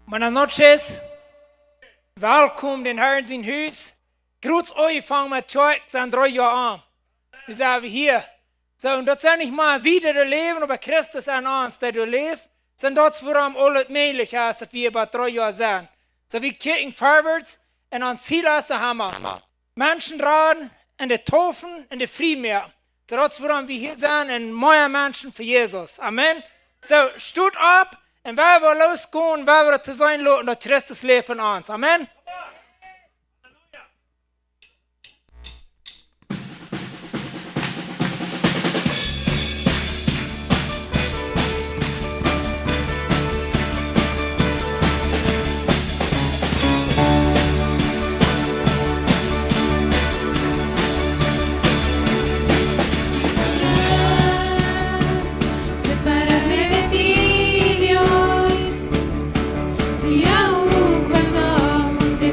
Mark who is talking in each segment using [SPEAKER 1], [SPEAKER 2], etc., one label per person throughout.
[SPEAKER 1] Buenas noches. Welkom in Herrn zijn huis. Groet euch van mijn Tag, zijn 3 Jahre an. Wir sind hier. So, und das ist nicht mal wieder das Leben, aber Christus an uns, der du lebst, sondern das vor allem alles möglich ist, dass wir bei 3 Jahren sind. So, wir kicken vorwärts und an Ziel ist der Hammer. Menschen raten in den Taufen, in den Frieden. So, das vor allem wir hier sind, und mehr Menschen für Jesus. Amen. So, steht ab, und wer wir losgehen, wer wir zu sein lassen, das Christus lebt von uns. Amen.
[SPEAKER 2] Sepárame de ti, Dios, si aún cuando te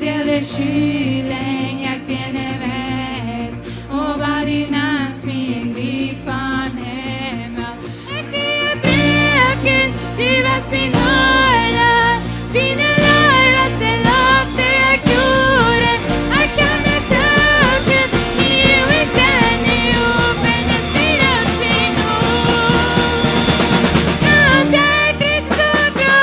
[SPEAKER 2] Viele Schüler, jag känner väst. Och bara din hans min glid från hemma. Jag blir bröken, du var svinhålla. Dina löjlaste löfte jag gjorde. Jag kan inte ta upp you extend you open the state of sin ord. Jag riktigt och bra.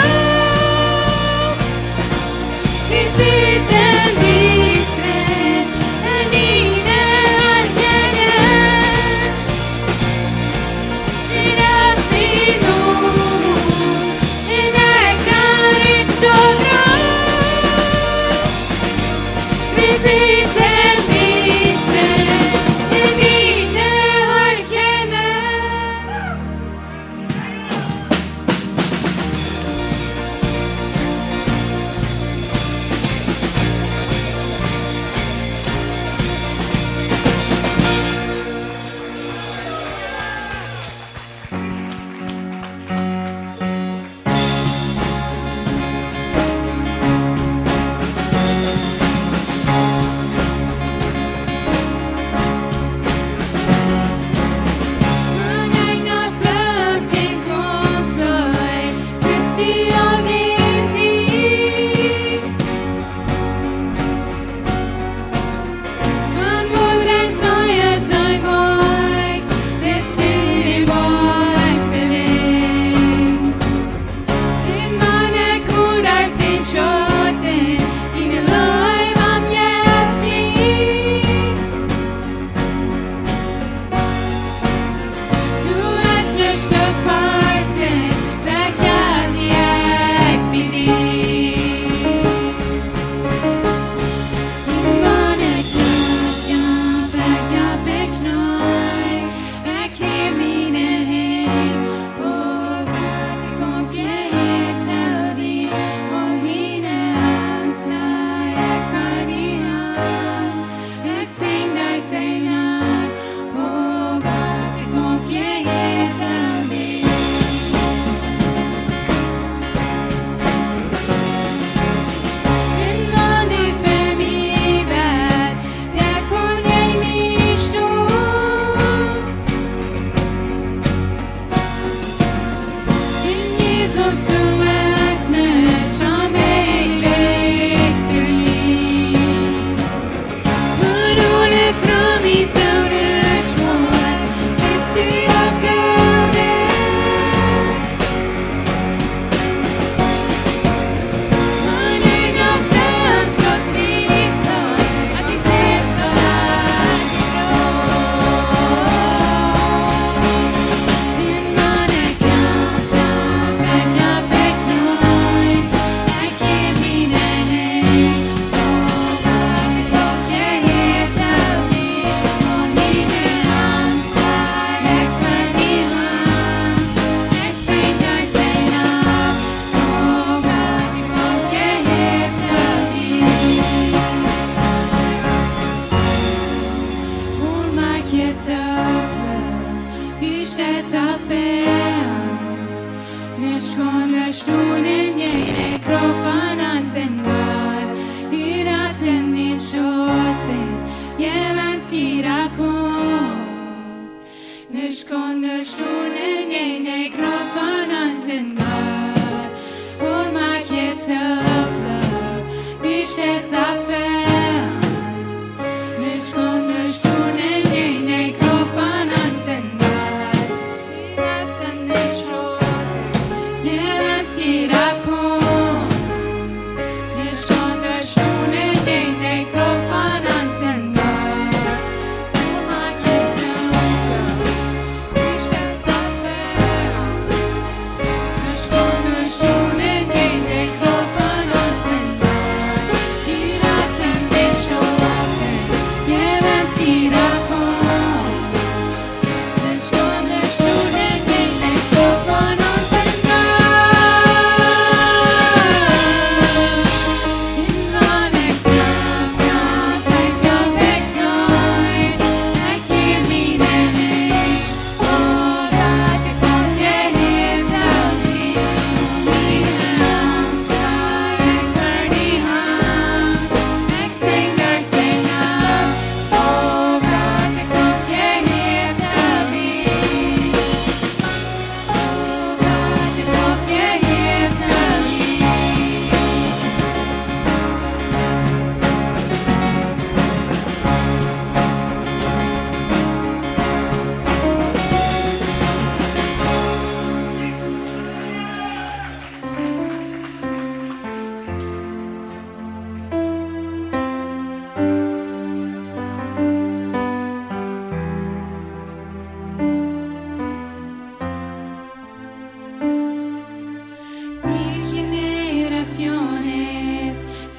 [SPEAKER 2] Till tiden visst är dina alkener. Dina sin ord. Dina kan inte och bra. Till tiden visst är dina alkener. Yeah, that's it.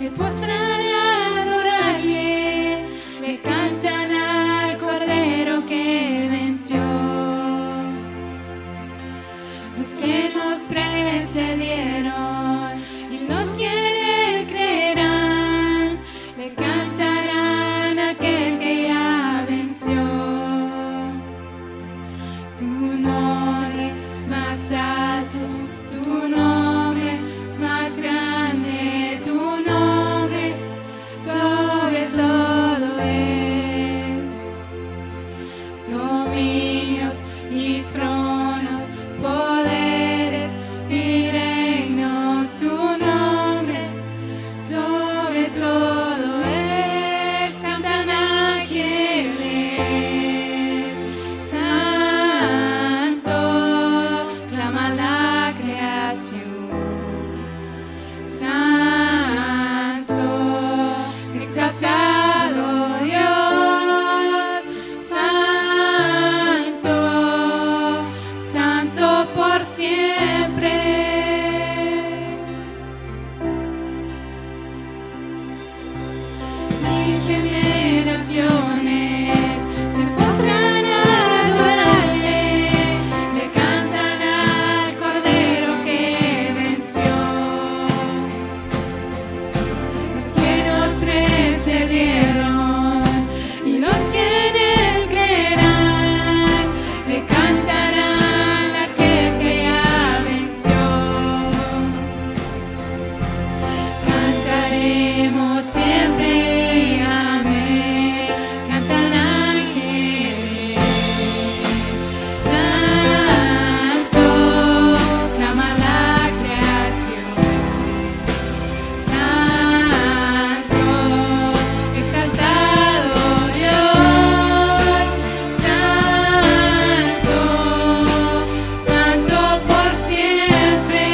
[SPEAKER 2] se postran a adorarle, le cantan al Cordero que venció. Los que nos precedieron y los que en él creerán, le cantarán a aquel que ya venció. Tu nombre es más alto, tu nombre es más grande, tu nombre sobre todo es. Dominios y tronos, poderes y reinos, tu nombre sobre todo es. Cantan ángeles, santo, clama la creación, santo, exaltado Dios, santo, santo por siempre. Mil generaciones se postran a adorarle, le cantan al Cordero que venció. Los que nos precedieron y los que en él creerán, le cantarán a aquel que ya venció. Cantaremos siempre, amén. Cantan ángeles, santo, clama la creación, santo, exaltado Dios, santo, santo por siempre.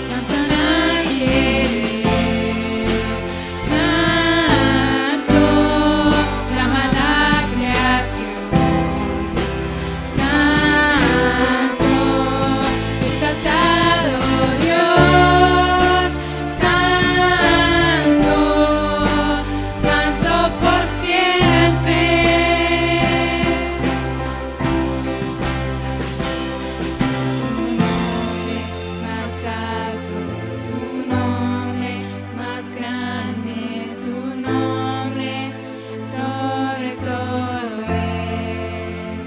[SPEAKER 2] Cantan ángeles, santo, clama la creación, santo, exaltado Dios, santo, santo por siempre. Tu nombre es más alto, tu nombre es más grande, tu nombre sobre todo es.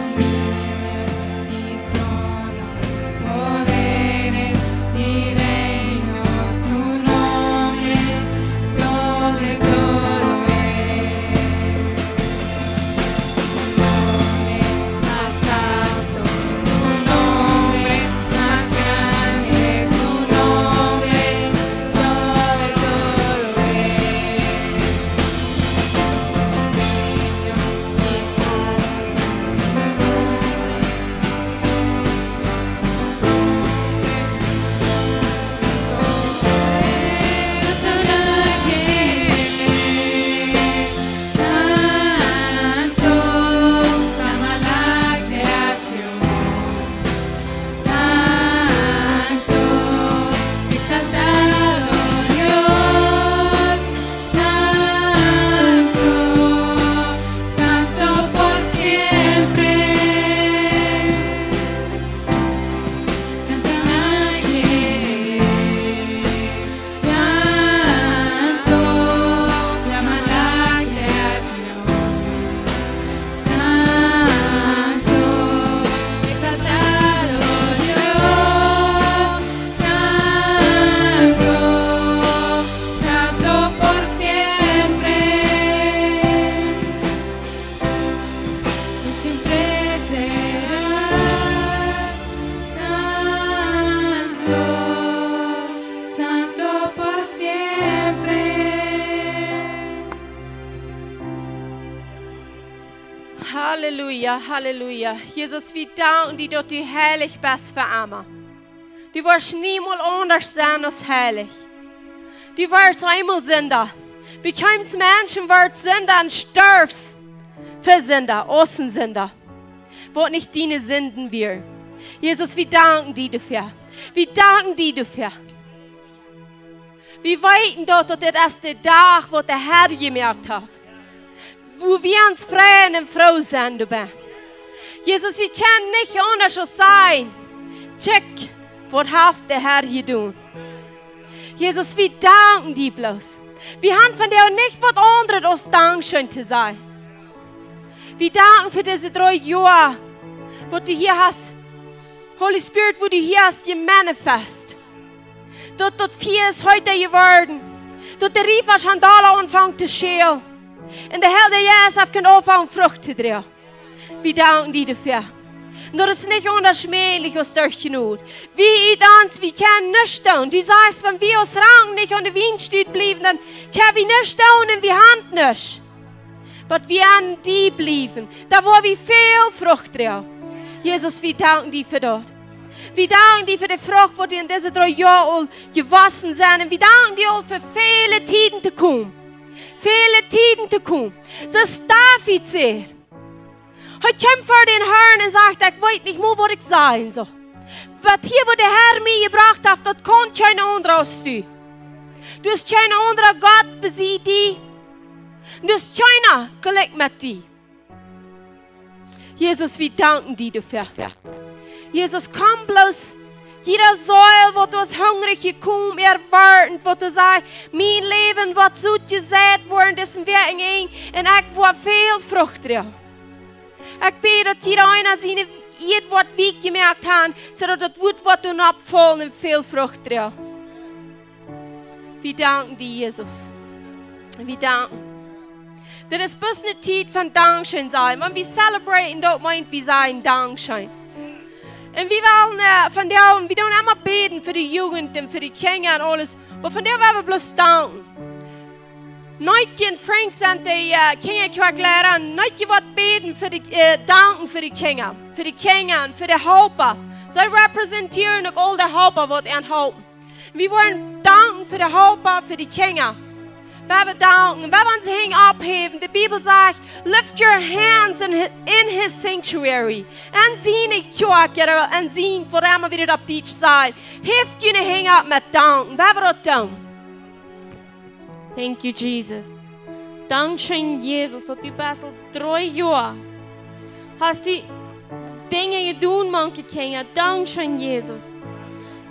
[SPEAKER 2] Dominios y tronos, poderes y reinos, tu nombre sobre todo es. Tu nombre es más alto, tu nombre es más grande, tu nombre sobre todo santo, clama la creación, santo, exaltado Dios, santo, santo por siempre. Cantan ángeles, santo, clama la creación, santo, exaltado Dios, santo, santo por siempre. Tú siempre serás santo, santo por siempre.
[SPEAKER 3] Halleluja, halleluja. Jesus, vi danken dir dat du heilig bist für immer. Du wirst niemals anders sein als heilig. Du wirst einmal Sünder. Wie kein Menschen wird Sünder und stirbst für Sünder, Außensünder. Wo nicht deine Sünden wir. Jesus, wir danken dir dafür. Wir danken dir dafür. Wir weten dort, dass das ist der Tag, wo der Herr gemerkt hat. Wo wir uns freuen und froh sind dabei. Jesus, wir können nicht anders als sein. Check, was hat der Herr getan. Jesus, wir danken dir bloß. Wir haben von dir nicht was anderes als Dankeschön zu sein. Wir danken für diese 3 Jahre, wo du hier hast. Holy Spirit, wo du hier hast, je manifest. Dort viel ist heute geworden. Dort der Rief was Handala anfängt zu schälen. Und der Herr der Jesus hat keine Anfang Frucht zu drehen. Wir danken dir dafür. Und das ist nicht unerschmählich aus durch Not. Wir können nicht tun. Du sagst, wenn wir aus Rang nicht an der Wind steht bleiben, dann können wir nicht tun und wir haben nicht. Aber wir an die bleiben. Da wo wir viel Frucht drehen. Jesus, wir danken dir für dort. Wir danken dir für die Frucht, die in diesen 3 Jahren gewassen sind. Und wir danken dir für viele Tiden zu kommen. Viele Tiden zu kommen. So ist David sehr. Heute kommt vor den Herrn und sagt, ich weiß nicht mehr, wo ich sein soll. Was hier, wo der Herr mich gebracht hat, dort kommt kein anderer aus dir. Du hast kein anderer Gott besiegt dich. Du hast keiner gelegt mit dir. Jesus, wir danken dir dafür. Jesus, komm bloß. Jeder Säule, wo du hungrig gekommen erwarten, wo du sagst, mein Leben wird so gesät worden, das wir eng und ich will viel Frucht drin. Ich bete, dass jeder einer seine Wort wie gemerkt hat, sodass das Wort wird und abfallen und viel Frucht drin. Wir danken dir, Jesus. Wir danken. Das ist bloß eine Zeit von Dankeschön sein. Wenn wir celebraten, dort meint wir sein Dankeschön. Und wir wollen von der, wir tun immer beten für die Jugend und für die Kinder und alles, aber von der wollen wir bloß danken. Neutje Frank sind die Kinderkirchlehrer, Neutje wird beten für die, danken für die Kinder und für die Helper. Sie repräsentieren auch all die Helper, die enthalten. Wir wollen danken für die Helper, für die Kinder. Wir danken, wir wollen sie abheben. Die Bibel sagt, lift your hands in his sanctuary. Und sie nicht tjocken und sie vor allem wieder auf dich sein. Hilft ihnen hängen ab mit danken. Wir wollen das tun.
[SPEAKER 4] Thank you, Jesus. Dankeschön, Jesus, dass du bist 3 Jahre hast die Dinge getan, manche Kinder. Dankeschön, Jesus.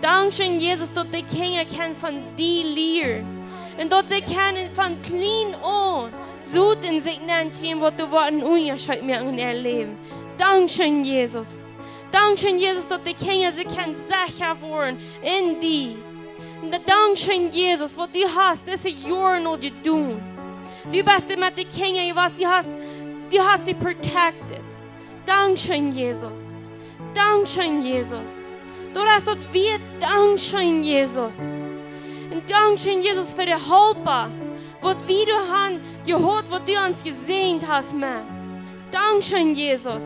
[SPEAKER 4] Dankeschön, Jesus, dass die Kinder von dir lernen. Und dass sie können von klein an so in sich nennen, was du Worten ungescheit mir in ihr Leben. Dankeschön, Jesus. Dankeschön, Jesus, dass die Kinder sie können sicher werden in dir. Und Dankeschön, Jesus, was du hast, diese Jahre noch getan. Du bist mit den Kindern, du hast die protected. Dankeschön, Jesus. Dankeschön, Jesus. Du hast dort wir Dankeschön, Jesus. Und Dankeschön, Jesus, für die Helper, was wir haben gehört, was du uns gesehen hast, man. Dankeschön, Jesus.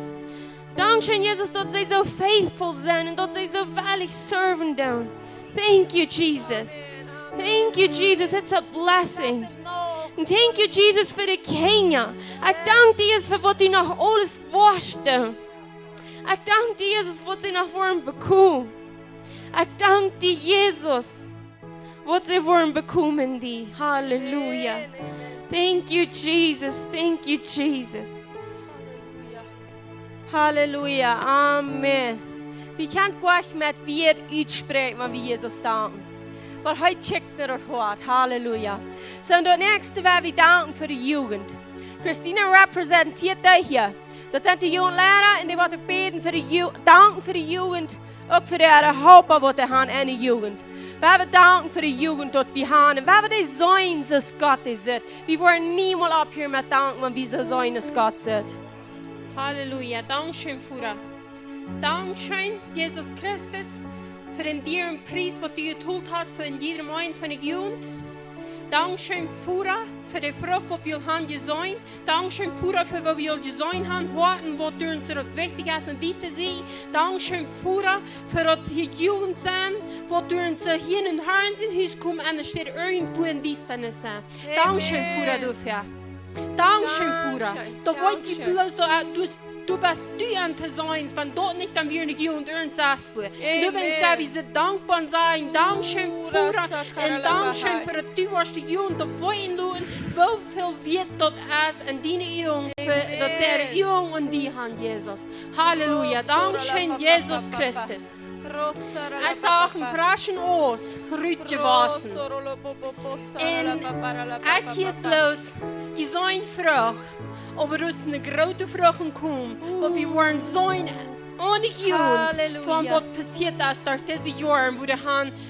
[SPEAKER 4] Dankeschön, Jesus, dass sie so faithful sind und dass sie so wahrlich serven tun. Thank you, Jesus. Thank you, Jesus. It's a blessing. And thank you, Jesus, für die Kinder. Ich danke dir, Jesus, für was du noch alles wascht. Ich danke dir, Jesus, was sie noch wollen bekommen. Ich danke dir, Jesus, was sie wollen bekommen, die. Halleluja. Thank you, Jesus. Thank you, Jesus.
[SPEAKER 3] Halleluja. Amen. Wir können gleich mit wir aussprechen, wenn wir Jesus danken. Weil heute checkt er das Wort. Halleluja. So, und das nächste werden wir danken für die Jugend. Christina repräsentiert das hier. Das sind die Jugendlehrer und die wollen beten für die danken für die Jugend, auch für die Helper, die sie haben in der Jugend. Wir wollen danken für die Jugend, die wir haben. Und wir wollen die sein, dass Gott ist. Wir wollen niemals abhören mit danken, wenn wir so sein, dass Gott ist.
[SPEAKER 5] Halleluja. Dankeschön, Vater. Dankeschön, Jesus Christus, für den dieren Preis, was du getan hast für jedem einen von der Jugend. Dankeschön, Vater, für die Frucht, die wir haben gesehen. Dankeschön, Vater, für was wir gesehen haben. Horten, was uns so wichtig ist und die zu sehen. Dankeschön, Vater, für das die Jugend sind, was uns hier in den Herrn Haus kommen und es steht irgendwo in Dienstnis. Dankeschön, Vater, dafür. Dankeschön, Fuhrer.
[SPEAKER 3] Dankeschön,
[SPEAKER 5] Da wollt ihr
[SPEAKER 3] Dankeschön.
[SPEAKER 5] bloß, du bist du an te sein, wenn dort nicht dann wir nicht und ernst wird. Du willst sagen, wir sind dankbar sein. Dankeschön, Fuhrer. Und Dankeschön für die diverse Jugend. Da wollen du, wie viel wird dort als in deine Jugend, dass ihre Jugend und die Hand, Jesus. Halleluja. Dankeschön, Jesus Christus. Als auch ein frischen Os, Rütje wassen. Ich hier bloß, die sollen Frucht, aber das ist eine große Frucht kommen, wo wir wollen sollen ohne Jugend
[SPEAKER 3] Halleluja.
[SPEAKER 5] von was passiert ist durch diese Jahre,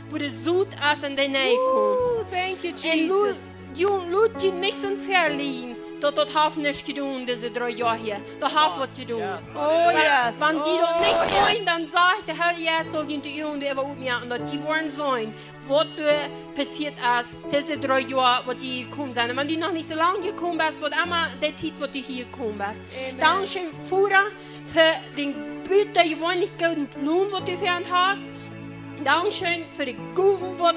[SPEAKER 5] wo der Sud ist in den Nähe kommt.
[SPEAKER 3] Thank you,
[SPEAKER 5] Und
[SPEAKER 3] Jesus.
[SPEAKER 5] Jungen, Leute, die nichts in verlieren, dat haben nicht getan, diese 3 Jahre hier. Da haben was getan.
[SPEAKER 3] Oh, yes.
[SPEAKER 5] Wenn die
[SPEAKER 3] Oh,
[SPEAKER 5] dort nichts
[SPEAKER 3] yes.
[SPEAKER 5] sollen, dann sagt der Herr, ja, soll die Jungen über mir und dass die wollen sein, was passiert ist, diese 3 Jahre, wo die gekommen sind. Und wenn die noch nicht so lange gekommen sind, wird immer der Zeit, wo die hier gekommen sind. Dankeschön, Fuhrer, für den Güter, die wollen nicht guten Plan, was du für einen hast. Dankeschön für die Guven, was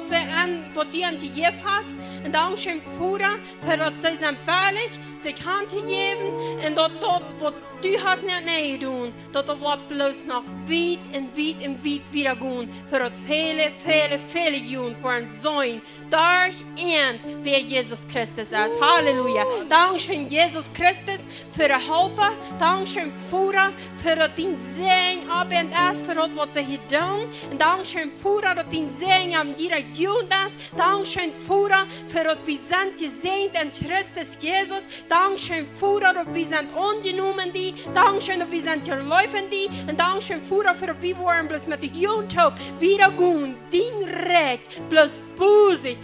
[SPEAKER 5] die an die Jeff hast. Und Dankeschön, Fuhrer, für das sie sind fähig, sich Hand zu geben. Und dort, was du hast nicht näher tun, dort wird bloß noch weit und weit und weit wieder gehen. Für das viele Jungen wollen sein. Durch ihn, wer Jesus Christus ist. Halleluja. Dankeschön, Jesus Christus, für die Helfer. Dankeschön, Fuhrer, für das den Segen abend ist, für das, was sie hier tun. Und Dankeschön, Fuhrer, dass den Segen am jeder Jugend ist. Dankeschön, Fuhrer, für das wir sind gesegnet in Christus Jesus. Dankeschön, Fuhrer, dass wir sind ungenommen die. Dankeschön, dass wir sind geläufen die. Und Dankeschön, Fuhrer, für das wir wollen bloß mit der Jugend wieder gehen. Den Recht, bloß busig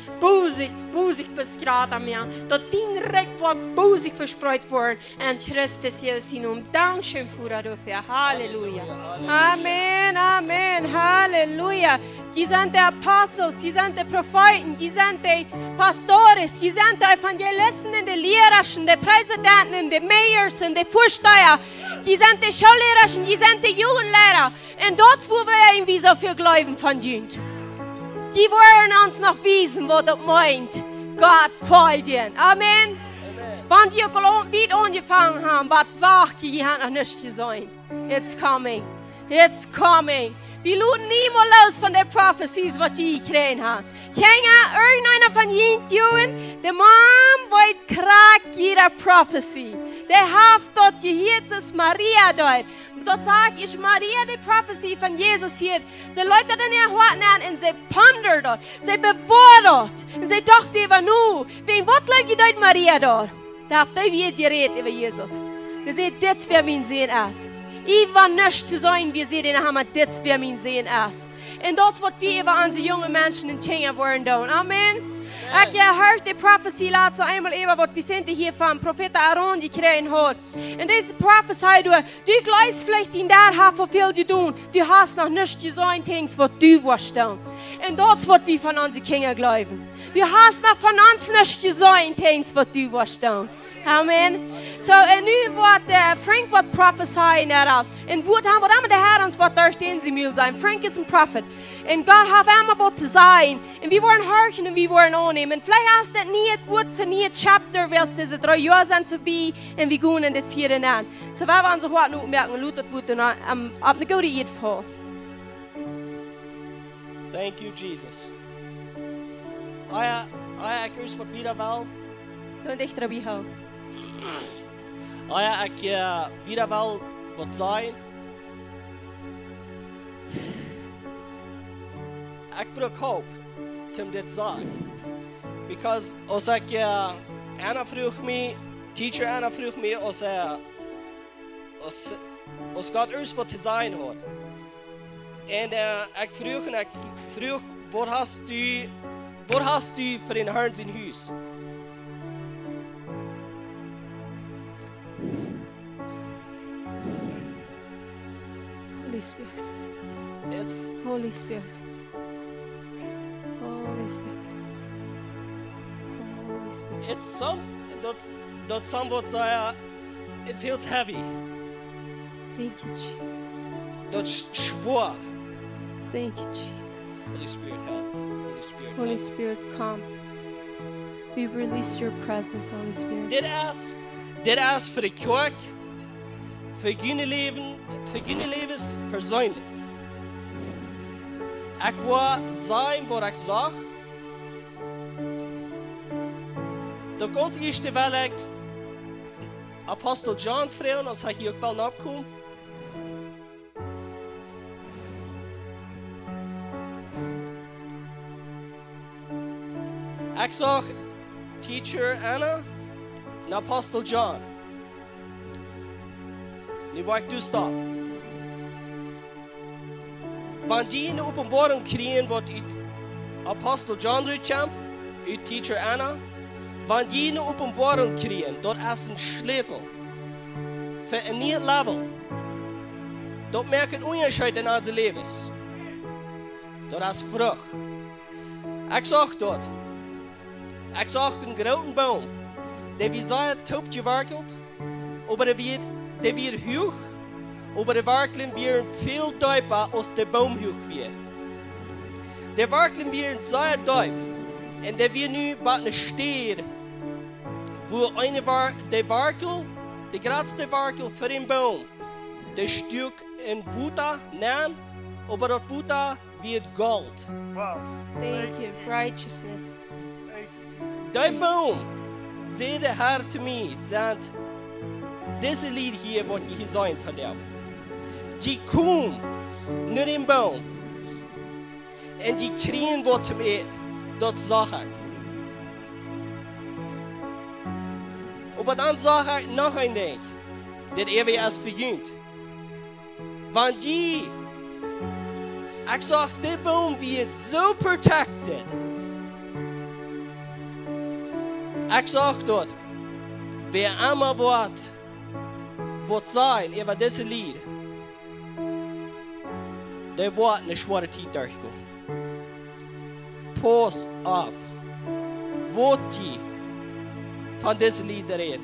[SPEAKER 5] bis gerade am Jahr. Dass den Recht wird busig verspreut worden. Und Christus Jesus in um. Dankeschön, Fuhrer, dafür. Halleluja.
[SPEAKER 3] Amen, Amen, Halleluja. Die sind die Apostel, die sind die Propheten, die sind die Pastores, die sind die Evangelisten, die Lehrer, die Präsidenten, die Mayors und die Vorsteher, die sind die Schullehrer, die sind die Jugendlehrer. Und dort, wo wir irgendwie so viel Glauben von sind. Die wollen uns noch wissen, was das meint. Gott folgt ihnen. Amen. Wenn die wieder angefangen haben, was wach, die haben noch nicht zu sein. It's coming. It's coming. Wir luden niemals los von den Prophecies, was die gekriegt haben. Irgendeiner von Jungen, der Mann wollte krack jeder Prophecy. Der hat dort gehört, dass Maria dort. Dort sagt ich, Maria, die Prophecy von Jesus hier. Sie Leute dann erhorten an und sie pondern dort. Sie bewahren dort. Und sie dachten über nu. Wegen was leute dort Maria dort? Da hat die wieder geredet über Jesus. Sie sagt, das wird mein Sehen aus. Ich war nicht zu sein, wie sie den haben, das wird mein Sehen aus. Und das wird wir über unsere jungen Menschen in China wollen tun. Amen. Ich habe gehört, die Prophecy laat einmal über, was wir sind hier vom Prophet Aaron gekriegt hat. Und diese Prophecy, du glaubst vielleicht in der Haft viel zu tun. Du hast noch nicht gesehen, Dinge, was du wirst tun. Und das wird wir von unseren Kindern glauben. Du hast noch von uns nicht gesehen, Dinge, was du wirst tun. Amen. So, und nu wird Frank wird prophesying und wird haben wir immer der Herr uns wird durch den sie mühl sein. Frank ist ein Prophet. Und Gott hat immer was zu sein. Und wir wollen hören und wir wollen annehmen. Und vielleicht hast du nicht Wort für nie Chapter, weil diese 3 Jahre sind vorbei und wir gehen in das 4. an. So, wir wollen uns heute noch merken, und Luther wird dann ab der gute Eid fall.
[SPEAKER 6] Thank you, Jesus. Jeg er for Peter vel.
[SPEAKER 3] Und ich dabei hau.
[SPEAKER 6] Jeg wieder vel wat zijn. Ik bruk hoop om dit zeggen. Because als ik Anna vroeg me, teacher Anna vroeg me, als God eerst wat te zijn had. En ik vroeg, wat hast du voor een Herrn zijn huis?
[SPEAKER 3] Holy Spirit.
[SPEAKER 6] It's
[SPEAKER 3] Holy Spirit. Holy Spirit. Holy Spirit.
[SPEAKER 6] it's some that's somewhat it feels heavy.
[SPEAKER 3] Thank you, Jesus.
[SPEAKER 6] That's schwer.
[SPEAKER 3] Thank you, Jesus.
[SPEAKER 6] Holy Spirit help. Holy Spirit
[SPEAKER 3] Holy
[SPEAKER 6] help.
[SPEAKER 3] Spirit, come. We release your presence, Holy Spirit.
[SPEAKER 6] Dit is voor de kerk, voor jullie levens persoonlijk. Ik wil zijn wat ik zag. De ganz eerste wil ik Apostel John vragen, als hij hier ook wel opkomt. Ik zag teacher Anna en Apostel John. Nu wil ik dus stoppen. Wanneer die een openbaring krijgen wat uit Apostel John uitkomt, uit teacher Anna, wanneer die een openbaring krijgen, dat is een sleutel voor een nieuw level. Dat merkt een onderscheid in onze levens. Dat is vrucht. Ik zag dat. Ik zag een grote boom. Die wie zeer top gewerkeld, maar die weer hoog, maar de werkelen weer veel dieper als de boom hoog weer. De werkelen weer zeer diep. En die weer nu bij een steer, wo de werkel, de grootste werkel voor een boom, de stuk in Buddha neemt, maar dat Buddha weer gold.
[SPEAKER 3] Thank you. Righteousness.
[SPEAKER 6] Die boom, zei de Heer te mij, zegt, deze lied hier wordt je gezegd van jou. Die komt naar een boom en die krijgen wat te eten, dat zag ik. Maar dan zag ik nog een ding, dit even is verjunt. Want ik zag die boom weer zo protected. Ik zag dat weer allemaal wat zijn over deze lied. Die wordt een zware tijd doorgekomen. Pas op. Wat je van deze lied erin.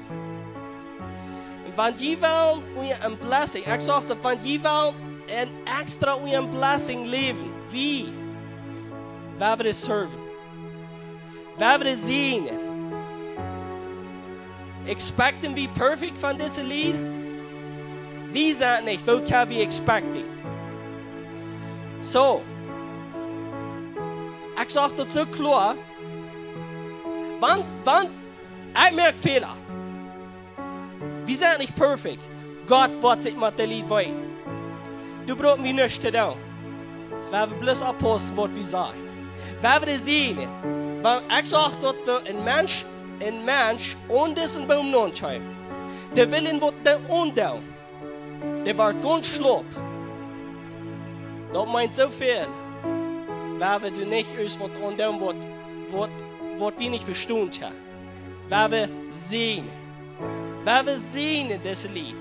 [SPEAKER 6] Want die wil een blessing. Ik zag dat van die wil een extra een blessing leven. Wie? We hebben het serven. We hebben het zien. Expecten we perfect van deze lied? Wie zijn niet? Wat kan we expecten? Zo. Ik zag dat zo klaar. Want ik merk Fehler. We zijn niet perfect. God wat zich met de lied weet. Du braucht mir nichts zu tun. We hebben bloß oppassen wat we zeggen. We hebben het zien. Want ik zag dat een mens on deze boom non-schijnt. De willen wat de ondoen. De wordt ganz slop. Dat meint zoveel. We hebben er niet eens wat ondoen wat we niet verstaan hebben. We hebben zien. We hebben zien in deze lied.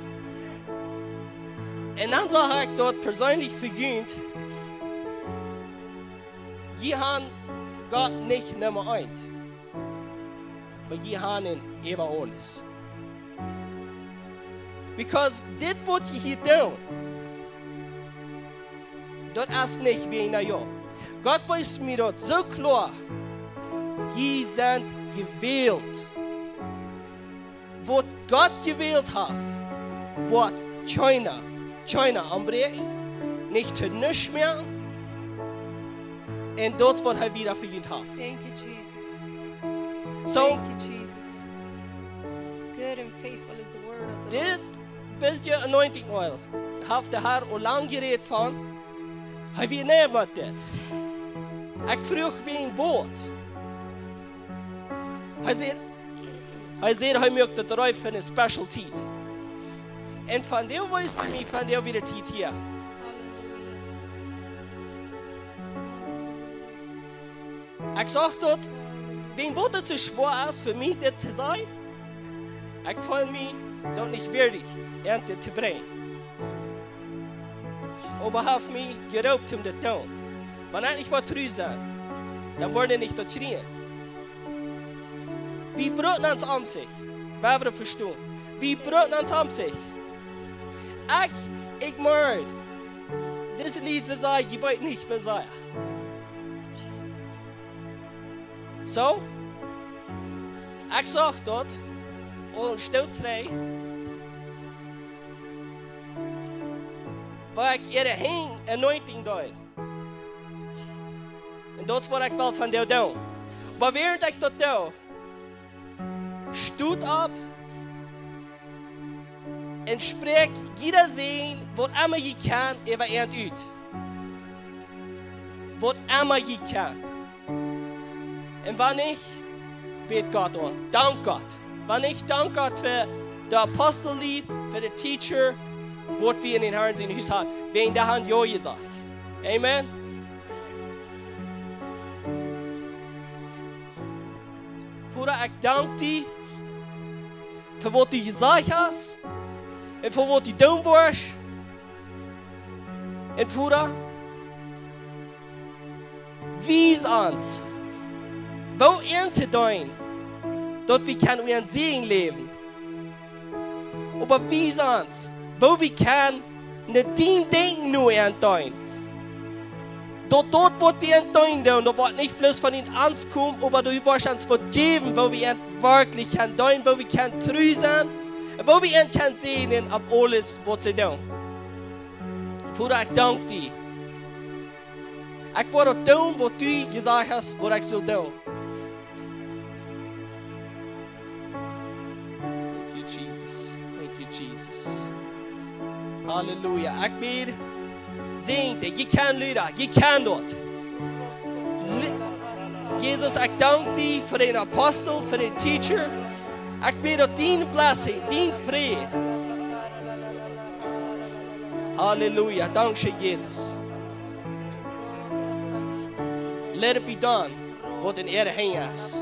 [SPEAKER 6] En dan zag ik dat persoonlijk vergunt. Je gaan God niet nummer 1. Maar je gaan in even alles. Because dit wat je hier doet, dat is niet wie naar jou. God weiß mir dat zo klar. Je bent gewählt. Wat God gewählt heeft, wat China aanbreken, niet te niets meer. En dat wat hij weer verdiend heeft.
[SPEAKER 3] Thank you, Jesus.
[SPEAKER 6] So,
[SPEAKER 3] Thank you, Jesus. Good and faithful is the word of the Lord.
[SPEAKER 6] dit bildje anointing oil heeft de Heer al lang gereed van. Hij weet niet wat dit. Ik vroeg wie een woord. Hij zei hij maakt het eruit van een special tijd. En van deel wist hij niet van deel weer tijd hier. Ik zag dat, wenn woord het zo zwaar is voor mij dit te zijn, ik voel me dat niet waardig ernte te brengen. Maar hij heeft mij geroopt om dat te doen. Wanneer ik wat terug zijn, dan worden niet dat schreeuwen. Wie brood ans aanzicht? We hebben het verstaan. Wie brood ans aanzicht? Ik moord. Deze lied ze zei, je weet niet wat zei. So, Ik zag dat al een stiltrij waar ik eerder heen anointing deed. En dat is wat ik wil van jou doen. Maar während ik dat doe, stoot op en spreek jeder zin wat immer je kan over iemand uit. Wat immer je kan. En wanneer bet Gott an. Dank Gott. Wanneer dank Gott für de Apostellied, für de teacher, wat wir in den Herrn zijn huis haben. Wegen der Hand ja gesagt. Amen. Vader, ik dank die voor wat du gezegd hast en voor wat du doen wirst. En Vader, wijs ons, wo te doen, dat we kunnen in Segen leven. Aber wijs ons, wo we kunnen niet dien denken nu aan doen. Dat wat we aan doen doen, dat wordt niet bloß von den Angst kommen, aber du wirst uns vergeben, wo wir wirklich können doen, wo wir können treu sein, wo wir können sehen auf alles, was sie doen. Vater, ik dank dir. Ik wil dat doen wat du gesagt hast, wat ik zal doen. Thank you, Jesus. Thank you, Jesus. Halleluja. Ik bid, zing det. Je kan lyda. Je kan dat. Jesus, ik dank dir voor den apostel, voor den teacher. Ik bid dat din blessing, din vrede. Halleluja. Dank je, Jesus. Let it be done, wat in Erde heen is.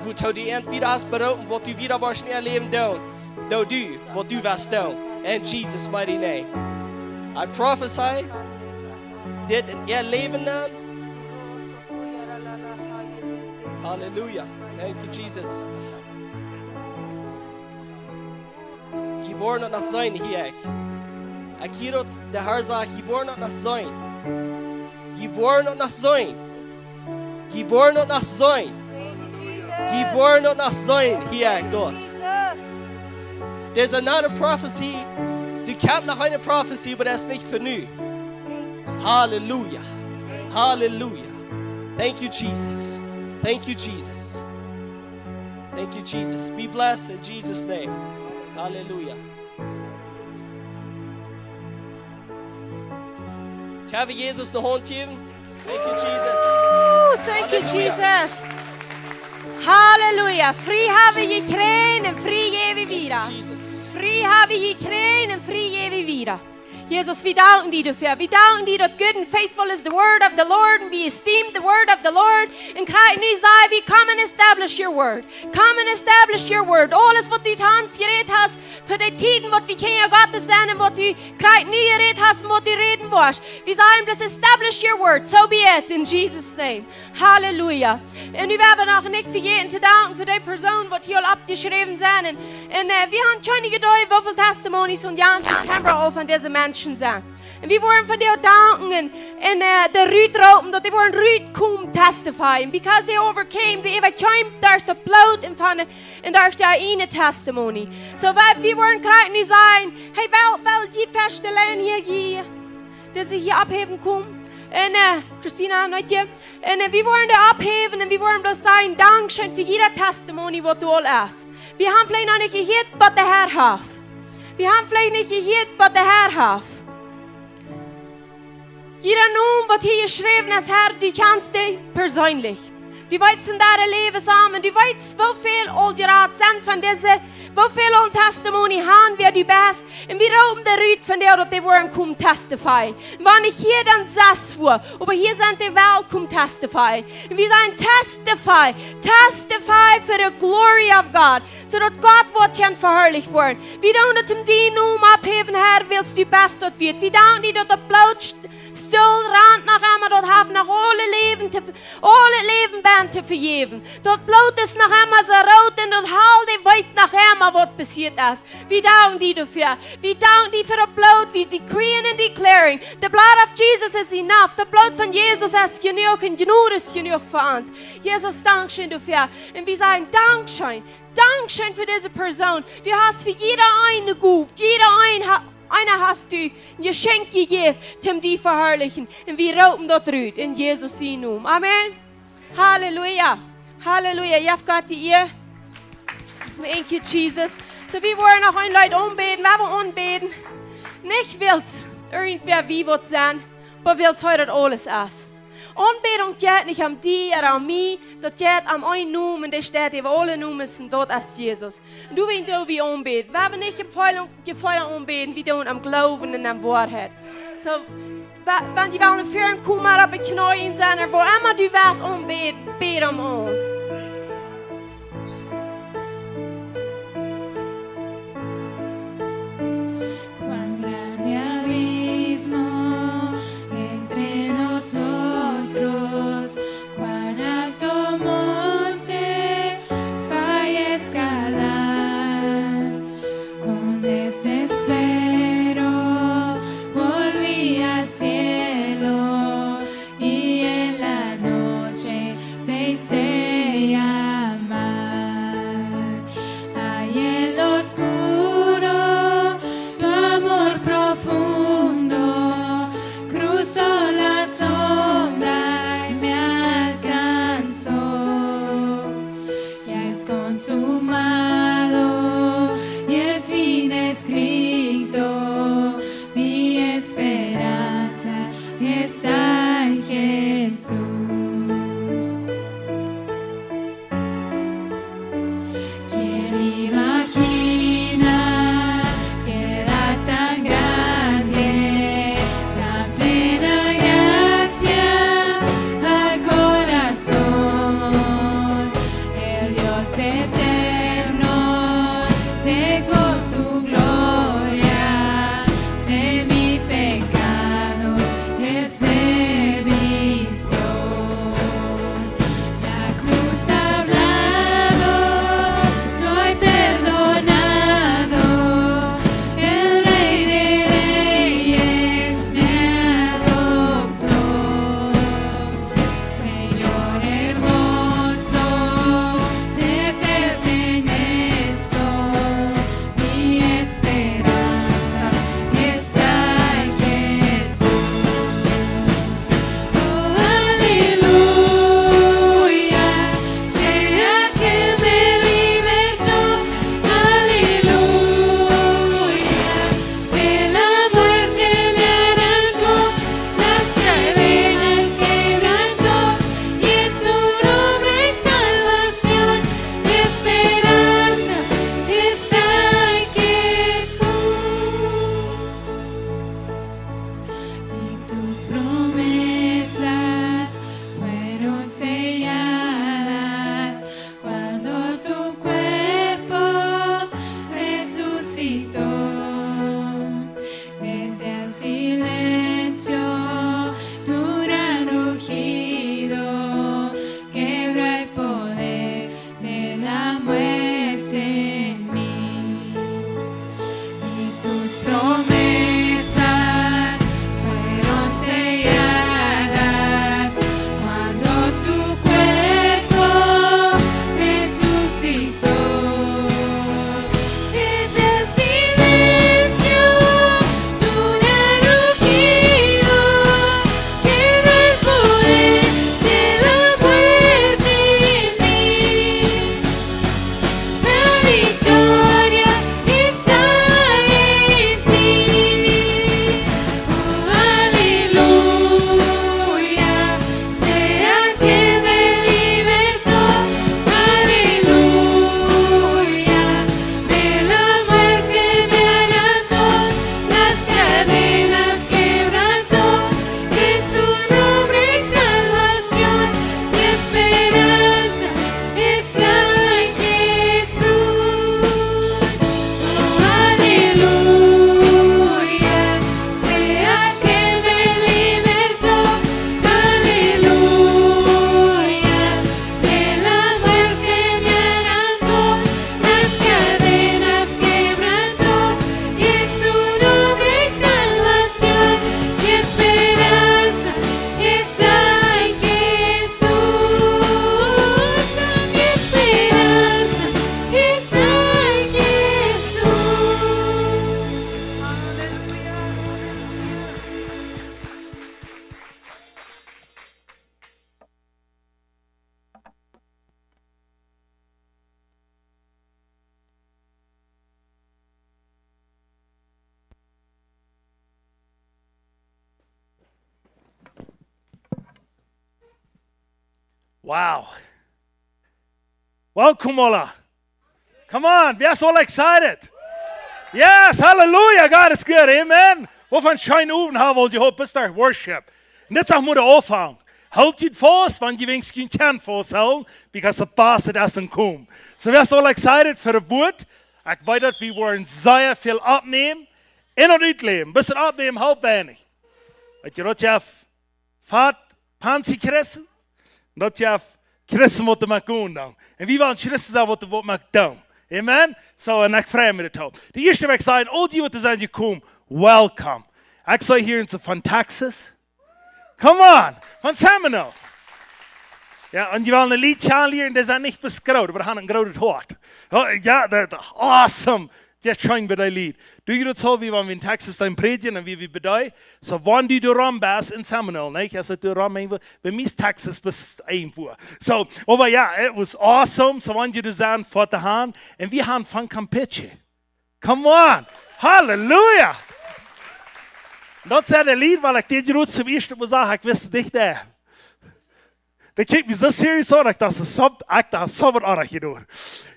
[SPEAKER 6] Wo du die end wieder hast beroten, wat du wieder wirst in ihr Leben doen. Do du, wat du wirst doen. In Jesus' mighty name. I prophesy, dit in ihr Leben dann. Halleluja. Thank you, Jesus. Je wordt nog zijn hier. Ik hier dat de Heer zegt, je wordt nog zijn. Je wordt nog zijn. Je wordt nog zijn. Je wordt nog zijn hier dort. There's another prophecy. Du kannst noch eine Prophecy, aber das ist nicht für nu. Halleluja. Halleluja. Thank you, Jesus. Thank you, Jesus. Thank you, Jesus. Be blessed in Jesus' name. Hallelujah. Have Jesus de hand geben. Thank you, Jesus.
[SPEAKER 3] Thank you, Jesus. Halleluja. Fri har vi gekregen, en fri ger vi videre.
[SPEAKER 6] Jesus.
[SPEAKER 3] Fri har vi gekregen, en fri ger vi videre. Jesus, vi danken dig dafür. Vi danken dig, that good and faithful is the word of the Lord, and we esteem the word of the Lord. And Christ nu säger vi, come and establish your word. Come and establish your word. Alles vad du hans gered hast för de tiden vad vi kan göra Gottes än, vad du Christ nu gered hast, vad du reden vars. Vi säger, let's establish your word. So be it in Jesus' name. Halleluja. Och nu vill vi nog inte förgeten till danken för de person vad hier abgeschrieben sind. Und vi har schon gedauert, wie viel Testimonies und Jan kan auch von diesen Menschen sein. Und wir wollen von dir danken und der Rüd ropen, dass die wollen Rüd kommen testifyen, because they overcame, they overcame durch the blood und durch die eine Testimony. So wir wollen gerade nicht sagen, hey, weil die Feststellen hier gehen, dass sie hier abheben kommen. Und Christina, nicht dir. Und wir wollen da abheben und wir wollen bloß sagen, Dankeschön für jede Testimony, was du all hast. Wir haben vielleicht noch nicht gehört, was der Herr hat. Wir haben vielleicht nicht gehört, was der Herr hat. Jeder Name, was hier geschrieben ist, Herr, du kennst dich persönlich. Du weißt in deinem Leben zusammen, du weißt, wie viel all die Rat sind von diesen, wie viel all Testimony haben wir du bist. Und wir rauben der Rüd von dir, dass die wollen kommen testify. Und wenn ich hier dann saß vor, aber hier sind die Welt kommen testify. Und wir sagen testify for the glory of God, so dass Gott wird schon verherrlicht werden. Wir danken, dass du die Namen abheben, Herr, willst du best dort wird. Wir danken dir, dass der Blut Stil rand nach einmal, dort haben nach alle Leben bent te vergeven. Dort bloot is nog einmal so rood en dort haal die weit nach einmal, was passiert ist. Wir danken dir dafür. Wir danken dir für das Blut, wir decreeing and declaring. The blood of Jesus is enough. Das Blut von Jesus ist genug und genug ist genug für uns. Jesus, Dankeschön dafür. Und wir sagen Dankeschön. Dankeschön für diese Person. Du hast für jeder eine gerufen. Einer hast du ein Geschenk gegeben, um die zu verherrlichen. Und wir roten dort rüt in Jesus' Namen. Amen. Halleluja. Halleluja. You've got the ear. Thank you, Jesus. So wir wollen noch ein Leute umbeten. Wir wollen umbeten. Nicht will's irgendwer wie wird sein, aber will's heute alles ist. Anbetung geht nicht am die oder am mich, das geht am einen Namen, der steht über alle Namen, und dort ist Jesus. Und du willst auch wie anbeten. Wir haben nicht gefallen anbeten, wir tun am Glauben und am Wahrheit. So, wenn die wollen führen, komm mal auf die Knie sein, wo immer du wirst anbeten, bete am an.
[SPEAKER 2] Cuán grande abismo entre nosotros, cuán alto monte falla escalar. Con desespero volví al cielo y en la noche te hice
[SPEAKER 7] Wow. Welcome, Ola. Come on, we're so excited. Yes, hallelujah. God is good. Amen. Wat een schijn oven hebben wil je hoop is daar worship. En dit zeg moet je ophangen. Houd je het vast, want je wenst geen kan vasthouden, because the boss het is een kom. So we're so excited voor het woord. Ik weet dat we worden zeer veel opnemen en uitleven. Bis het opnemen half weinig. Weet je dat je hebt vaat pansie christen, dat je hebt christen moeten maken dan. En wie willen christen zijn wat we maken dan. Amen? So, en ik vrij me het op. De eerste week zijn, al die wat zijn gekomen, welcome. Ik zou hier van Texas. Come on, van Seminole. Ja, en je wil een liedje aanleren, dat is niet beschreven, maar we hebben een groot hart. Ja, dat is awesome. Ja, schijn bij dat lied. Doe je dat zo, wie we in Texas zijn predigen en wie we bedrijven? So, wanneer du door bent in Seminole, nee, als het door bent, bij mij is Texas best voor. So, maar ja, it was awesome. So, wanneer du zijn voor te gaan, en we gaan van Campeche. Come on, halleluja. Dat is het lied, waar ik dit jaar zum eerste mal zeggen, ik wist het niet daar. Dat kijkt me zo serieus aan, ik dacht, zo wat aardig gedaan.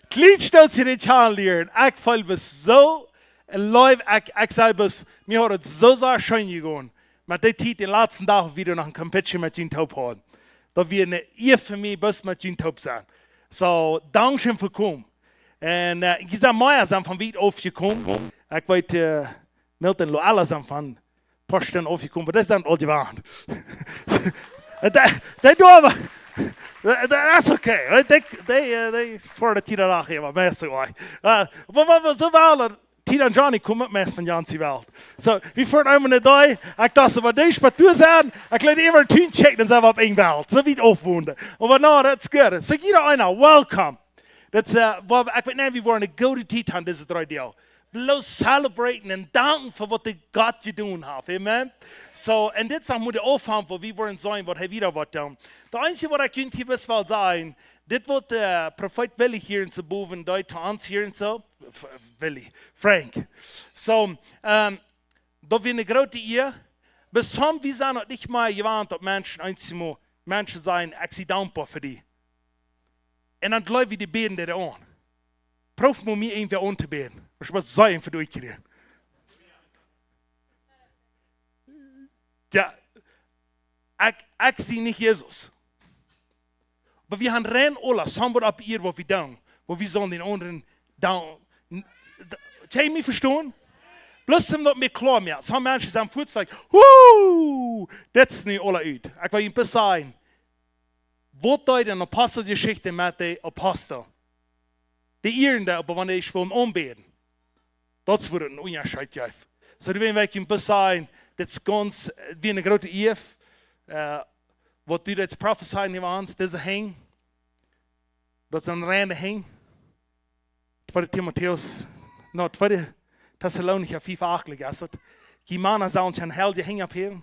[SPEAKER 7] Het lied stelt zich niet aan leren. Ik voel me zo live, ik zei best, mir had het zo schön gegaan. Maar die tijd, de laatste dagen, wieder nog een Campeche met Jean Taub hadden. Dat we een eer voor mij best met Jean Taub zijn. So, dankzij voor komen. En ik zei, Maya zijn van wie afgekomen. Ik weet, Milton Loala zijn van Posten afgekomen, maar dat is dan al die waan. Dat doen we. That's okay. They voor de 10 dagen, maar meestal wel. Maar we zo wel, Tina en Johnny komen meest van Jansie wel. So, wie voor een minuut daar, ik dacht, wat deze maar toe zijn, ik laat even een tune checken en zijn we op één wel. Zo wie het opwonden. Maar nou, that's good. So, jeder einer, welcome. Dat is, ik weet niet, wie worden een goede tijd aan deze radio. Bloos celebraten en danken voor wat de God gedaan heeft. Amen. So, en dit zou moeten ophangen voor wie worden zijn, wat hij wieder wat doen. Het enige wat ik hier best wel zeggen, dit wordt de profeet Willy hier in zijn boven, die te ons hier en zo. Willy, Frank. So, dat we een grote eer. Besom, we zijn het niet meer gewend dat mensen zijn, ik zie dankbaar voor die. En dan blijven we die beden er aan. Proef me meer een weer aan te beden. Ik was zijn voor de keer. Ja, ik zie niet Jezus. Maar we gaan rennen alle, samen op hier wat we doen. Waar we zullen den anderen doen. Kan je me verstaan? Plus hem dat meer klaar meer. Sommige mensen zijn voet zeggen, woe, dat is niet alle uit. Ik wil je een zeggen. Wat deed een apostelgeschichte met de apostel? De eerende, op wanneer ik wil aanbeden. Dat is voor een onderscheid heeft. Zo dat we een beetje zijn, dat is ganz, wie een grote eer. Wat doet het profetieën in ons, deze hing. Dat is een reine hing. Tweede Timotheus, no, tweede Thessalonica 5:8 is het. Die mannen zouden zijn heldje hing op hier.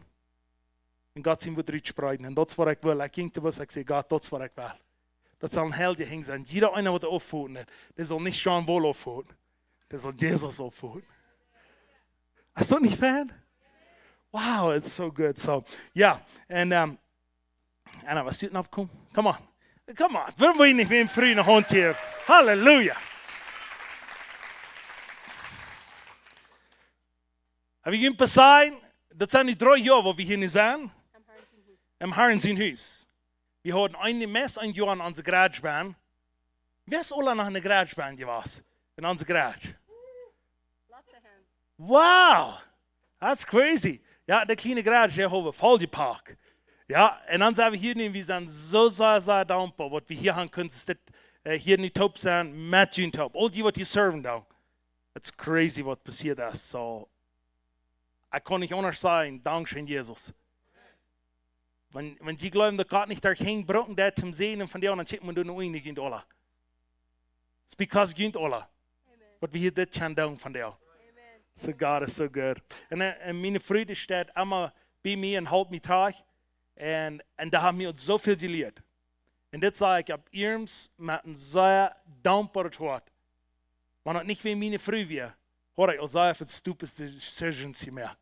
[SPEAKER 7] En God zien we eruit spreiden. En dat is wat ik wil. Ik ging te was, ik zei, God, dat is wat ik wil. Dat zal een heldje hing zijn. Jeder einer wat opvoeden. Dat zal niet Jean Wol opvoeden. Dat zal Jezus opvoeden. Is dat niet fijn? Wow, it's so good. So, yeah. En Anna, was dit nou opkomen? Come on. Come on. Waarom wil je niet meer een vrienden hond hier? Halleluja. Heb je een paar zijn? Dat zijn die 3 jaar waar we hier niet zijn. Im Herrn zijn huis. We hadden een jaar aan onze garagebaan. Wie is alle nog in de garagebaan geweest? In onze garage. Wow, that's crazy. Ja, de kleine garage, daar hebben we volgeparkt. Ja, en dan zijn we hier niet, we zijn zo dankbaar wat we hier kunnen, hier niet top zijn, met Jean Taub. Al die wat hier serven dan. It's crazy wat passiert is. So, ik kan niet anders zijn, dankzij Jezus. Wenn die glauben, dass Gott nicht dahin braucht, der zum Sehen und von der anderen schicken wir nur nicht in alle. It's because you alle. What we hier das can down von der. So God is so good. Und meine Freude steht immer bei mir und hält mich trag. Und da haben wir uns so viel gelehrt. Und das sage ich ab ihrem mit einem sehr dankbaren Wort. Wenn es nicht wie meine Frau wäre, hätte ich auch sehr für stupid decisions mehr.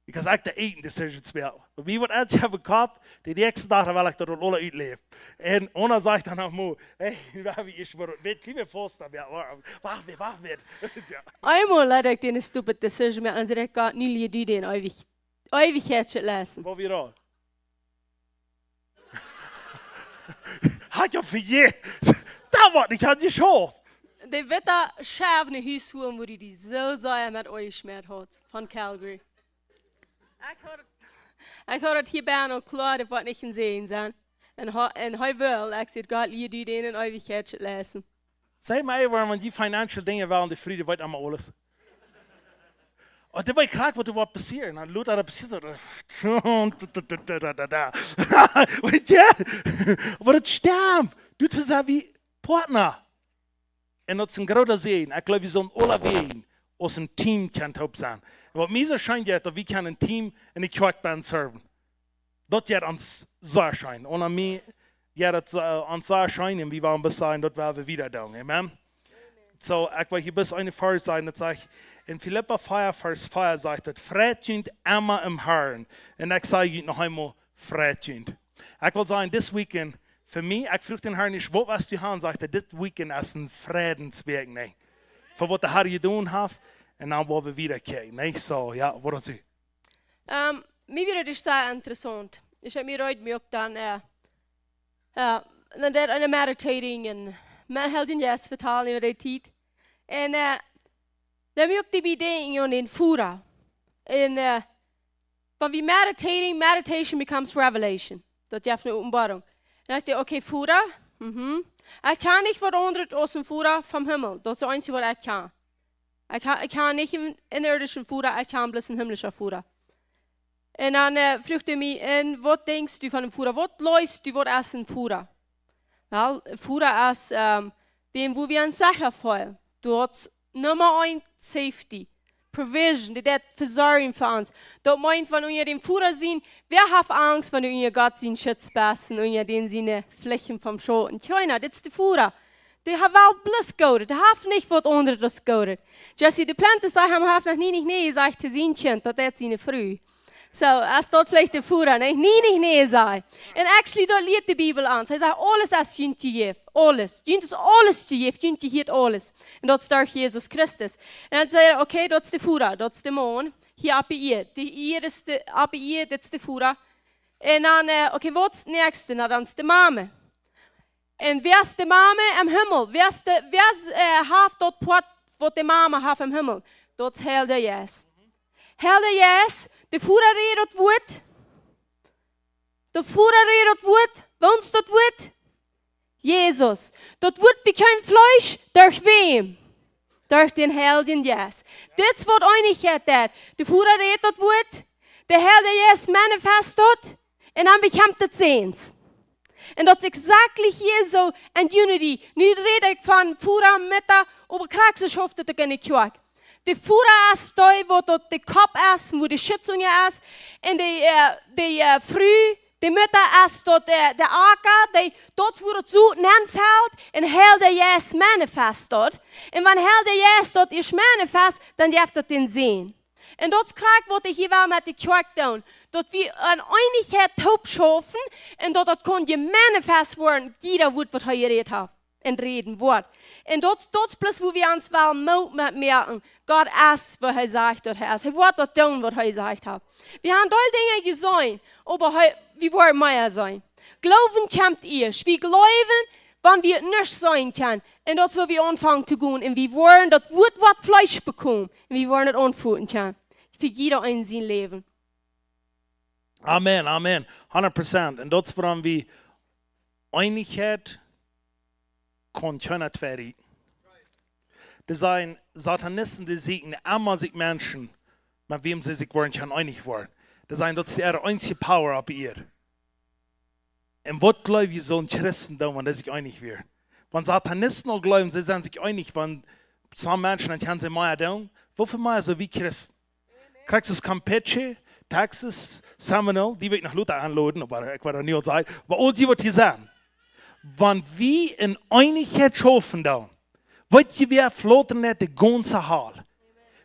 [SPEAKER 7] Ik kan echt de eten decisions maken. Maar wie wordt echt hebben gehad, die nächste dag wil ik dat alle uitleven. En Ona zegt dan nog moe, hey, wie is maar weet je me voorstellen, ja, wacht met. Ja.
[SPEAKER 3] Einmal laat ik die stupid decision maken en zei ik ga niet die den Ewigkeit lassen.
[SPEAKER 7] Waar weer al? Had je verje? Dat wordt niet, had je schon.
[SPEAKER 3] Die witte schärfende Huisholen, wo die so sehr mit euch schmert hat, von Calgary. Ich had het hier bijna klaar, dat wat niet gezien zijn. En hij wil, ik zei, God, je doet in Ewigkeit lassen.
[SPEAKER 7] Zeg maar even, want die financial dingen waren de vrede, weet allemaal alles. Und das war krass, was da passiert. Und dann Luther hat passiert. Und ja, aber das stimmt. Du tust ja wie Partner. Und das ist ein großer Sehen. Ich glaube, wir sollen alle wehen, aus einem Team kann top sein. Und was mir so scheint, ist, dass wir ein Team in der Kirche serven. Das wird uns so scheinen. Und an mir wird es uns so scheinen, wie wir uns sagen, das werden wir wieder tun. Amen. So, ich will hier bis eine Vers sein, das sage ich, in Philippa 4, Vers 4 sagt es, freut immer im Herrn. Und ich sage noch einmal, freut. Ich will sagen, this weekend, für mich, ich frage den Herrn nicht, was du haben, sagt er, this weekend ist ein Friedensweg, ne? Für was der Herr getan hat, und dann wollen wir wiederkehren, ne? So, ja, was ist es?
[SPEAKER 3] Mir wird das sehr interessant. Ich habe mir heute gemerkt, dann der eine Meditating und man hält ihn jetzt vertalen über die Zeit. Und dan moet ik die bedenken in Führer. En when we meditation becomes revelation. Dat is een openbaring. En ik dacht, oké, Führer. Ik kan niet wat anders als een Führer vom Himmel. Dat is het enige wat ik kan. Ik kan niet een irdische Führer, ik kan bloß een himmlische Führer. En dan vroeg hij mij, en wat denkst du van een Führer? Wat leist du, wat is een Führer? Wel, Führer is den, wo wir een Sache fallen. Dort Nummer 1, Safety. Provision, die dat verzorgen für uns. Dat meint, wenn wir den Führer sehen, wer hat Angst, wenn wir Gott seinen Schutz passen und wir den seine Flächen vom Schoten? China, das ist der Führer. Die haben wel bloß Geld, die haben nicht was unter das Geld. Jesse, die Planten sagen, haben noch nie gesagt, zu sehen, das ist seine Früh. So, als dort vielleicht der Führer, ne? Nie sei. Und actually, dort liegt die Bibel an. Sie sagt, alles ist jünt je alles. Jünt ist alles je jünt hier alles. Und dort ist Jesus Christus. Und dann sagt er, okay, dort ist der Führer, dort ist der Mann, hier ab ihr. Hier ist der, ab ihr, das ist der Führer. Und dann, okay, was ist das Nächste? Na, dann ist die Mama. Und wer ist die Mama im Himmel? Wer hat dort Port, was die Mama hat im Himmel? Dort ist Herr der Jesus. Herr der Jesus. De Führer redet Wort. Der Führer redet Wort. Wons dat Wort? Jesus. Dat Wort bekam Fleisch durch wem? Durch den Helden Jesus. Dit wordt einigheid dat. De Führer redet Wort. Der Herr der Jesus manifest dort. En dan bekam het ziens. En dat is exactly hier zo in unity. Nu red ik van Führer met de overkrijgsgeschoft te kunnen kijken. De Führer ist da, wo dort der Kopf ist, wo die Schützung ist. Und die Früh, die Mutter ist dort der Acker, dort wo das so anfällt. Und Herr der Jesus manifest dort. Und wenn Herr der Jesus dort ist manifest, dann darf dort den sehen. Und dort kriegt, was ich hier war mit der Kirche tun. Dort wir eine Einigkeit taub schaffen. Und dort kann je manifest werden, jeder wird, was er geredet hat. Und reden wird. Und dort bloß, wo wir uns wel merken, Gott ist, was er sagt, dort er ist. Er wird dort tun, was er gesagt hat. Wir haben all Dinge gesehen, aber wir wollen mehr sein. Glauben kämpft ihr. Wir glauben, wenn wir nicht sein können. Und dort, wo wir anfangen zu gehen. Und wir wollen, das wird was Fleisch bekommen. Und wir wollen es anfühlen können. Für jeder ein sein Leben.
[SPEAKER 7] Amen, Amen. 100%. Und dort wollen wir Einigkeit kon keine Tverri. Das sind Satanisten, die sehen immer sich Menschen, mit wem sie sich wollen, kann einig werden. Das sind das die einzige Power ab ihr. Und was glauben wir so ein Christen da, wenn sie sich einig werden? Wenn Satanisten auch glauben, sie sind sich einig, wenn zwei Menschen dann können sie mehr tun, wofür mehr so wie Christen? Kriegst du das Campeche, Texas, Seminole, die will ich nach Luther anladen, aber ich werde nicht sagen, aber all die wird hier sein. Wenn wir in Einigkeit schaffen, dann wird wir flotten nicht die ganze Hall.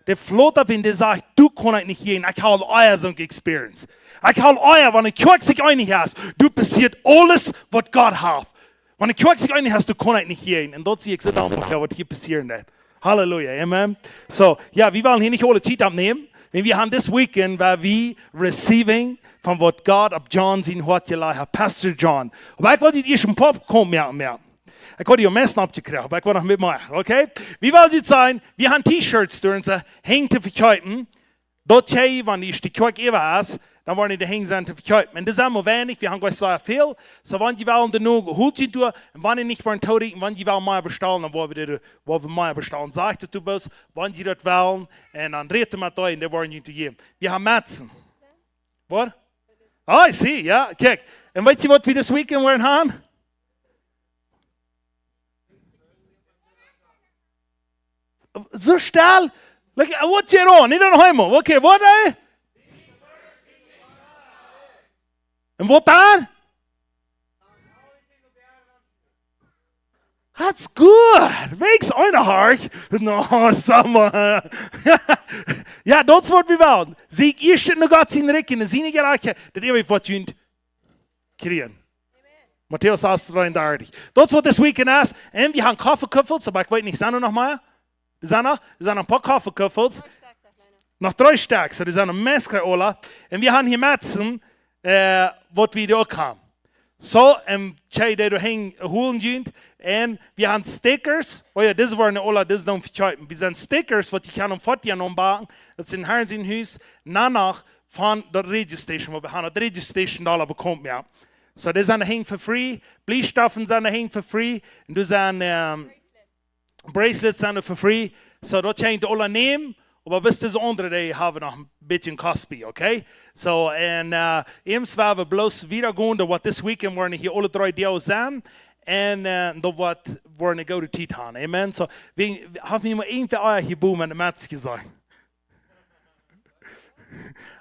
[SPEAKER 7] der float ab in der sagt, du kannst nicht gehen, ich habe euer so eine Experience. Ich habe euer, wenn ich Kirche sich einig hast, du passiert alles, was Gott hat. Wenn ich Kirche sich einig hast, du kannst nicht gehen. Und dort sehe ich so ungefähr, was hier passieren wird. Halleluja, amen. So, ja, wir wollen hier nicht alle Zeit abnehmen. Wir haben das Weekend, weil wir receiving von was Gott ab John sein hat gelegt hat, Pastor John. Aber ich wollte ihr schon Popcorn mehr. Ich wollte ihr Messen abgekriegt, aber ich wollte noch mitmachen, okay? Wie wollt ihr sein? Wir haben T-Shirts durch uns hängen zu verkaufen. Dort, wenn ich die Kirche über ist, dann wollen die hängen sein zu verkaufen. Und das ist immer wenig, wir haben gleich so viel. So, wenn die wollen dann nur geholt sind, und wenn die nicht wollen tauchen, wenn die wollen mehr bestellen, dann wollen wir mehr bestellen. Sagt du bist, wenn die das wollen, und dann reden wir mit euch, und dann wollen die geben. Wir haben Matzen. Was? Oh, ich sehe, ja, kijk. Und weißt du, was wir das Weekend wollen haben? So schnell. Like, what's it on? Nicht noch einmal. Okay, what? Und was dann? That's good. Makes einer hard. No, summer. Ja, dat is wat we willen. Zie ik eerst nog Gott zijn rekken en zien ik erachter dat je wat je krijgen. Matthäus 8:33. Dat is wat this weekend is. En we gaan Kaffeekuffels, aber ich weet niet, zijn er nog maar? Er zijn een paar Kaffeekuffels. Nog 3 Stück, so er zijn een Mesker alle. En we gaan hier metzen, wat we ook haben. So, tjej der du häng holen dient. En wir haben Stickers. Oh ja, das waren alle, das don't verkaufen. Wir sind Stickers, was ich kann um 40 Jahren umbauen. Das sind Herren in Haus. Danach von der Radio Station, wo wir haben die Radio Station da bekommen, ja. So, das sind hängen für free. Bleistoffen sind hängen für free. Und du sind Bracelets sind für free. So, dort hängt alle nehmen. Aber bis das andere, die haben noch ein bisschen kostbar, okay? So, und eins werden wir bloß wieder gehen, da wird this weekend wollen hier alle 3 Deals sein. Und da wird wir go to Titan, amen? So, wir haben immer irgendwie euer hier boom an der Matz gesagt.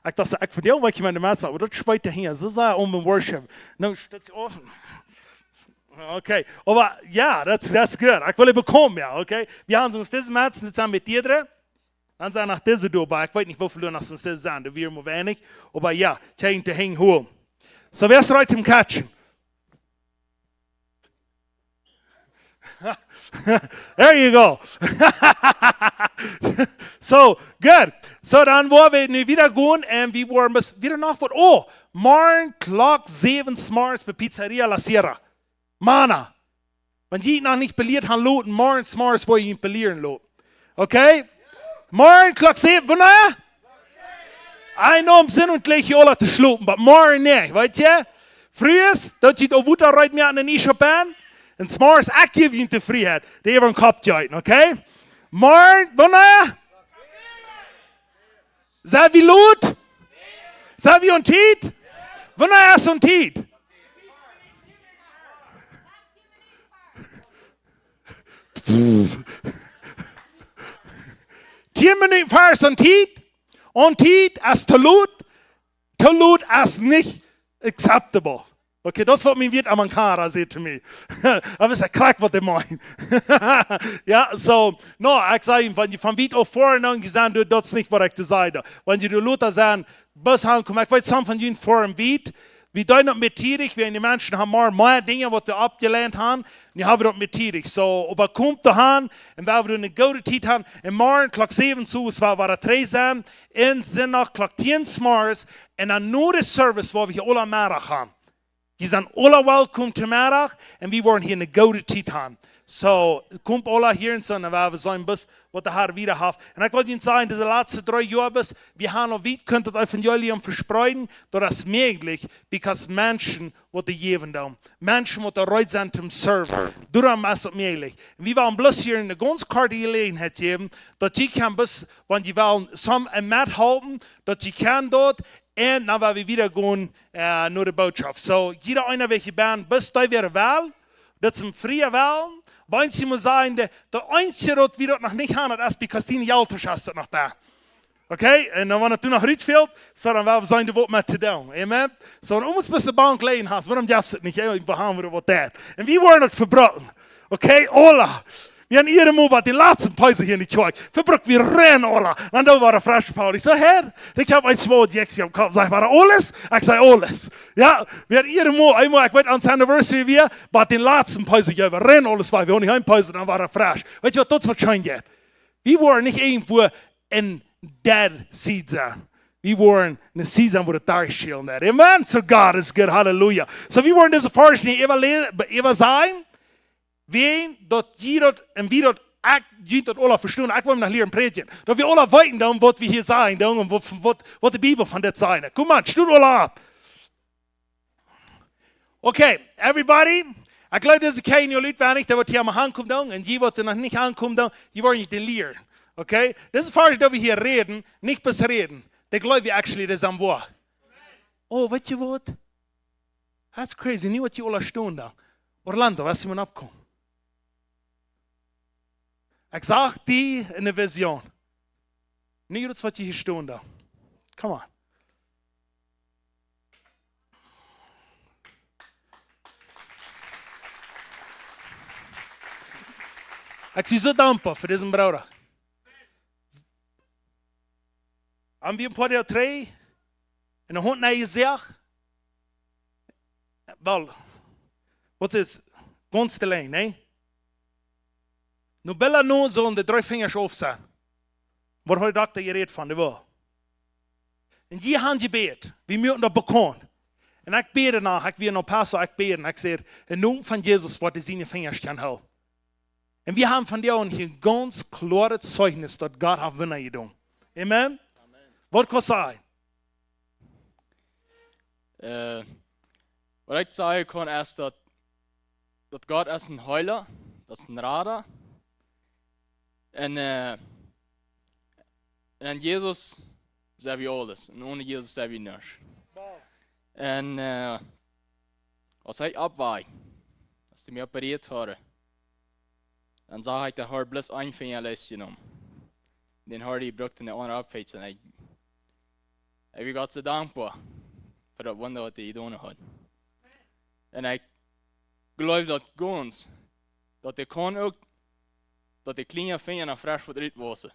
[SPEAKER 7] Ich dachte, ich verdiene, weil ich meine Matz habe, aber das schweigt dahin, so sei um im Worship. No, steht offen. Okay, aber ja, that's good. Ich will bekommen, ja, okay? Wir haben uns diese Matz, jetzt haben wir mit dir drin. Dann sind nach diese dabei. Ich weiß nicht, wofür nach uns das sind. Da wären wir wenig. Aber ja, ich zu hängen holen. So, wer ist heute im Catchen? There you go. So, good. So, dann wollen wir nu wieder gehen. Und wir wollen wieder nach was. Oh, morgen Clock 7 Smarts bei Pizzeria La Sierra. Mana. Wenn die noch nicht beliert haben, loten, morgen Smarts wollen ihn belieren, loten. Okay? Morgen Clock 7, wanneer? Ein Sinn und gleich hier alle zu schlupen, aber morgen nicht, weißt du? Früher, dort sieht Obuta reut mir an den Nischopan, und smars, ich gebe ihm die Freiheit, die haben einen Kopf gehalten, okay? Morgen, wanneer? Sei wie Lut? Sei wie und Tiet? Wanneer ist und Tiet? Minuten first on Tiet as Tolut as nicht acceptable. Okay, das was mir wird Amankara sagt zu mir. Aber es ist ein Krack, was ich meine. Ja, so, no, ich sage, wenn die von Wied auf vorne gesagt haben, das ist nicht, was ich zu sagen. Wenn die Luther sagen, bis heimkommen, ich weiß, zusammen von ihnen vor dem Wied, wir tun das mit Tierig, wenn die Menschen haben mehr Dinge, die sie abgelehnt haben, die haben das mit Tierig. So, aber kommt dahin, und wenn wir eine gute Zeit haben, und morgen, Clock 7 zu, es war 3 sein, und sind nach Clock 10 Smars, und dann nur der Service, wo wir hier alle Mittag haben. Die sind alle willkommen zum Mittag, und wir wollen hier eine gute Zeit haben. So, kommt alle hier und so, und wir sollen bis, was der Herr wieder hat. Und ich wollte Ihnen sagen, diese letzten 3 Jahre, wir haben noch weit könnt das Evangelium verspreiten, das ist möglich, because Menschen, die geben da. Menschen, die bereit sind zum Serven. Darum ist es möglich. Wir wollen bloß hier eine ganz kurze Gelegenheit geben, dass die kann bis, wenn die wollen, some mithalten, dass die kann dort, und dann werden wir wieder gehen, nur die Botschaft. So, jeder einer, welche Band, bis da wäre Wahl, das sind freie Wahlen. Wenn sie muss sagen, der einzige, was wir noch nicht haben, ist, because die Alterschaft noch da. Okay? Und dann, wenn du noch richtig fehlt, so dann werden wir sagen, du willst mit zu tun. Amen? So, und uns bis die Bank legen hast, warum darfst du nicht? Wir haben wir was da. Und wir wollen das verbrochen. Okay? Ola. Wir haben ihre Mal die letzten Pause hier in die Kirche. Verbrückt, wir rennen alle. Und da war der frische Paul. Ich sage, Herr, ich habe ein Wort jetzt am Kopf. Sag, war das alles? Ich sage, alles. Ja, wir haben ihre Mal, einmal, ich weiß, ans Anniversary wir, bei den letzten Pause hier, wir rennen alles weiter. Wir haben nicht eine Pause, dann war er frisch. Weißt du, was das wahrscheinlich geht? Wir waren nicht irgendwo in dead season. Wir waren in der Season, wo der Tag schielen. Amen. So God is good. Halleluja. So wir wollen diese Vers nicht immer sein. Wen dort jeder und wie dort dort alle verstehen. Ich will nach Lehren predigen. Dass wir alle weiten, was wir hier sein und was die Bibel von der sein. Komm mal, stut alle ab. Okay, everybody. Ich glaube, das ist kein Leute, wenn ich, der wird hier am ankommen und die, die noch nicht ankommen, die wollen nicht lehren. Okay? Das ist falsch, dass wir hier reden, nicht bis reden. Der glaube ich actually, das am Wort. Oh, weißt du was? That's crazy. Nicht, was die alle stehen da. Orlando, was ist mir abkommen? Ich sag die in der Vision. Nicht das, was die hier stehen da. Come on. Ich bin so dankbar für diesen Bruder. Haben wir ein paar Jahre drei in der Hund gesagt, weil, was ist, ganz allein, ne? Nur Bella nur so und die 3 Finger aufsehen. Was heute Doktor geredet von der Woche. Und die haben gebeten, wir müssen das bekommen. Und ich bete nach, ich will noch Pastor, ich bete, ich sage, in Namen von Jesus, was die seine Finger kann halten. Und wir haben von dir hier ganz klare Zeugnis, dass Gott hat Wunder getan. Amen? Was kann sein?
[SPEAKER 8] Was ich sagen kann, ist, dass Gott ist ein Heiler, das ist ein Rader. Und an Jesus sind wir alles. Und ohne Jesus sind wir nichts. Und als ich abweiche, als die mich operiert haben, dann sah ich, der hat bloß ein Finger genommen. Den hat ich gebraucht in der anderen Abfeits. Und ich bin Gott so dankbar für das Wunder, was er getan hat. Und ich glaube, dass ganz, dass er kann auch, dass die kleine Finger noch frisch verdreht wassen.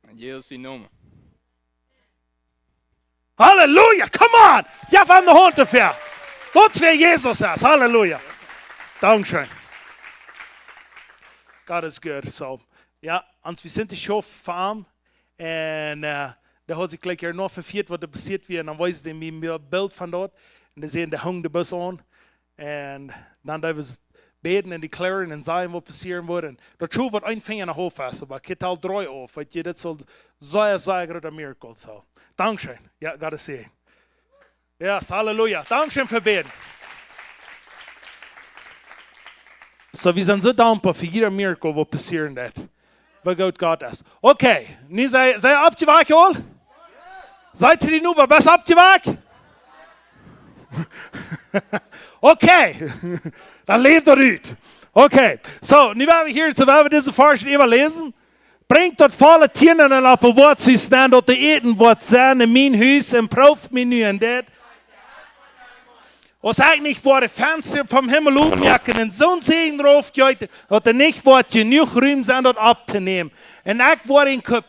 [SPEAKER 8] Und Jesus in Namen.
[SPEAKER 7] Halleluja, come on! Ja, wir haben eine Hand dafür. Das wäre Jesus ist. Halleluja. Dankeschön. God is good. So, ja, als wir sind die Schaffarm und da hat sich gleich noch verfehlt, was da passiert wird. Und dann weiß ich mir ein Bild von dort. Und da sehen, der hängt der Bus an. Und dann da wir beten und deklären und sagen, was passieren wird. Und dazu wird ein Finger nach hoch fest, aber geht halt 3 auf, weil das soll sehr großer Miracle sein. Dankeschön. Ja, God is saying. Yes, Halleluja. Dankeschön für beten. So, wir sind so dankbar für jeder Miracle, was passieren wird. Weil Gott ist. Okay, nu sei abgewagt, all? Seid ihr die Nummer besser abgewagt? Okay, dann lebt er ut. Okay, so, nu werden wir hier, so werden wir diese Forschung immer lesen. Bringt dort volle Tieren op een woord zu staan, dat de eten wordt zijn in mijn huis en prooft me nu en dat. Als ik niet voor de venster vom Himmel opmerken en zo'n zegen drauf gehouden, dat er niet wordt genoeg ruimte zijn dat op te nemen. En ik word in kop.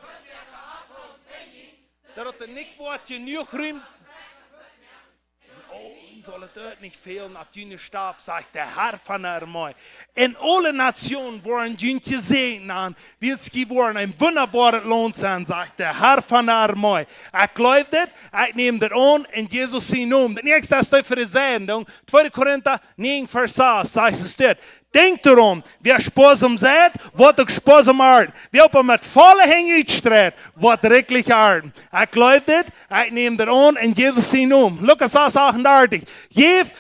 [SPEAKER 7] Zodat er niet wordt genoeg ruimte. Soll es dort nicht fehlen, ab jene Stab, sagt der Herr von der Armee. In alle Nationen wollen jene gesegnet, wird es geworden, ein wunderbares Lohn sein, sagt der Herr von der Armee. Ich glaube das, ich nehme das an, in Jesus sein Namen. Das nächste ist für die Sendung, 2. Korinther 9, Vers 6, sagt es dort. Denk daran, wer sparsam seid, wird auch sparsam art. Wer aber mit voller Hänge strebt, wird reichlich art. Ich glaube das, ich nehme das an, in Jesus sein Namen. Lukas 38. Jeff,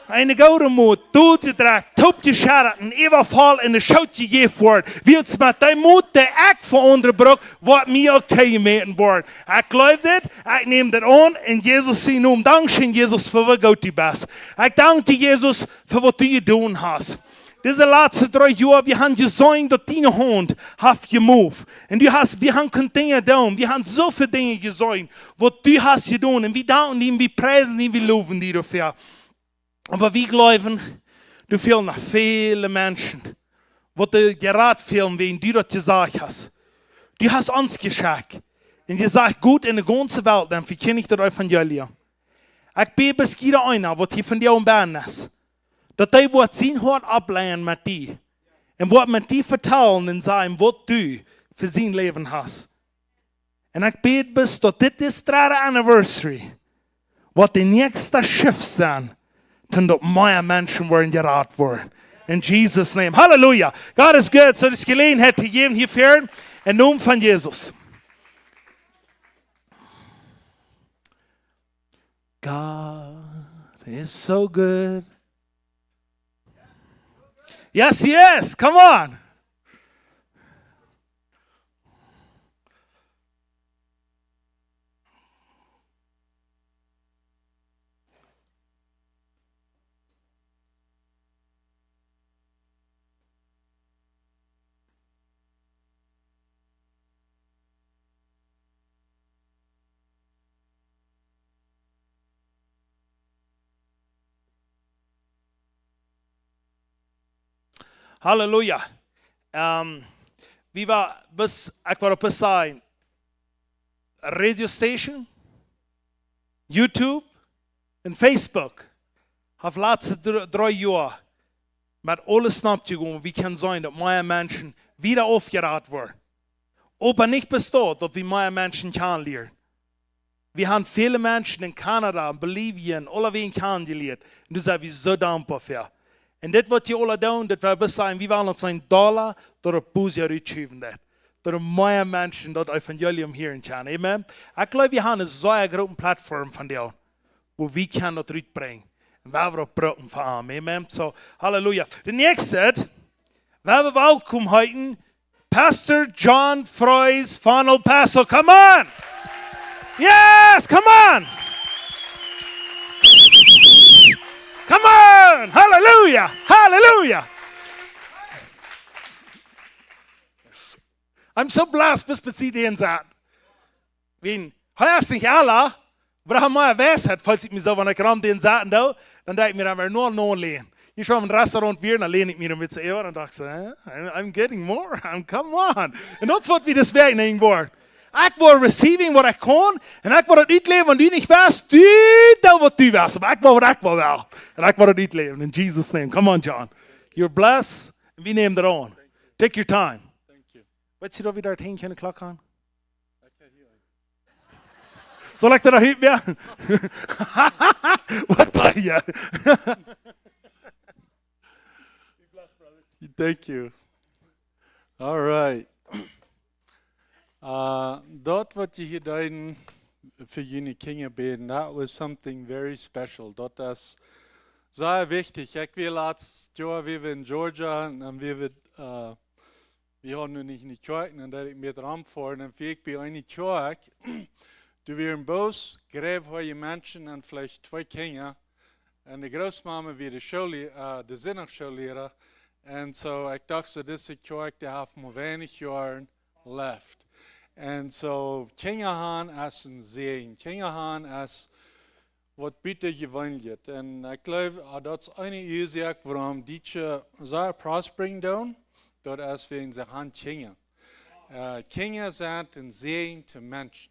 [SPEAKER 7] eine gute Mut, tut die Dreck, tut die Scherten, immer voll in der Schaut die Jeff wird. Wird mit dem Mut, der ich von anderen braucht, wird mir auch teilmeten worden. Ich glaube das, ich nehme das an, in Jesus sein Namen. Dankeschön, Jesus, für was Gott du bist. Ich danke dir, Jesus, für was du getan hast. Diese letzten 3 Jahre, wir haben gesehen, dass deine Hand hat gemoved. Und wir haben Dinge getan. Wir haben so viele Dinge gesehen, was du hast getan. Und wir danken ihm, wir preisen ihn, wir loben dich dafür. Aber wir glauben, du fehlst noch viele Menschen, wat du gerade filmen, wen du dat gesagt hast. Du hast uns geschickt. Und je sagt, gut in der ganzen Welt, dann verkenne ich das Evangelium. Ich bin bis jeder einer, was hier von dir umbehren ist. Dass die wird sein Hort ablehnen mit dir. Und wird mit dir vertellen und sagen, was du für sein Leben hast. Und ich bete bis, dass das 3. Anniversary, was die nächste Schiff sein, dann dort mehr Menschen werden geraten worden. In Jesus' name. Halleluja. God is good. So das Gelegenheit zu jedem hier führen. Im Namen von Jesus. God is so good. Yes, he is. Come on. Halleluja. Ik was op een radio station, YouTube en Facebook. Have laatste 3 jaar met alles snapt gegaan. Wie kan zijn dat meer mensen wieder aufgeraten worden. Aber nicht bestaat dat we meer mensen kan leren. We hebben viele mensen in Kanada, Bolivien, alle wie kennengelernt. En daar zijn we zo dankbaar voor. En dit wat je alle doen, dat we best zijn, we willen ons $1 door een boze uitschuiven. Door meer mensen dat evangelium hier kunnen. Amen. Ik geloof, we hebben een zo'n grote platform van jou, waar we kunnen dat uitbrengen. En waar we op broken van hem. Amen. So, halleluja. De nächste, we hebben welkom heten, Pastor John Froys van El Paso. Come on! Yes, come on! Come on! Hallelujah! Hallelujah! I'm so blessed, bis bezieht ihn sagt. Wenn, heuerst nicht alle, aber haben wir Weisheit, falls ich mich so, wenn ich ran den Sachen da, dann denke ich mir, dann nur lehnen. Ich schaue im Restaurant Bier, dann lehne ich mir mit zu und dachte so, I'm getting more, come on. Und das wird wie das wäre in einem Wort. Ich will receiving, was ich kann, und ich will das nicht leben, wenn du nicht weißt, du da, was du weißt, aber ich will, was ich will. Und ich will das nicht leben, in Jesus' name. Come on, John. You're blessed, and we name that on. Take your time.
[SPEAKER 9] Thank you.
[SPEAKER 7] Weißt du, da wieder 10 keine Glock an? Soll ich da noch hinten werden? Was war hier?
[SPEAKER 9] Thank you. All right. Dort, wat je hier deiden für jene Kinder beten, that was something very special. Dort das sehr wichtig. Ich will letztes Jahr, wir in Georgia, und wir haben noch nicht in die Kirche, und da ich mir dran fahren, und ich bin in die Kirche, du wirst bloß gräbheuer Menschen und vielleicht 2 Kinder, und die Großmama wird der Sinnerschullehrer, und so ich dachte, so diese Kirche, die hat nur wenig Jahre left. And so, Kinder haben als ein Segen, Kinder haben als was bitte gewöhnlich. Und ich glaube, das ist eine Ursache, warum die sehr prospering tun, dort ist wegen der Hand Kinder. Kinder sind ein Segen zu Menschen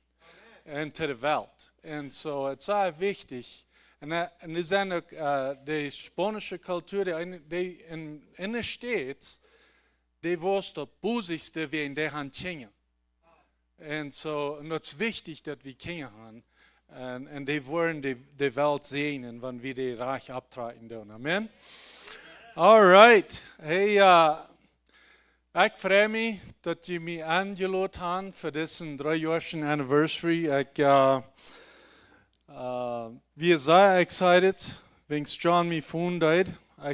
[SPEAKER 9] und zu der Welt. Und so, es ist sehr wichtig. Und das sind auch die spanische Kultur, die in den States, die was das Busigste wie in der Hand Kinder. Und so, und das ist wichtig, dass wir Kinder haben. Und die wollen die Welt sehen, wenn wir die Reich abtreten tun. Amen. Alright. Hey, ich freue mich, dass ihr mich eingeladen habt für diesen 3-jährigen Anniversary. Wir sind sehr excited, wenn John mich gefunden hat.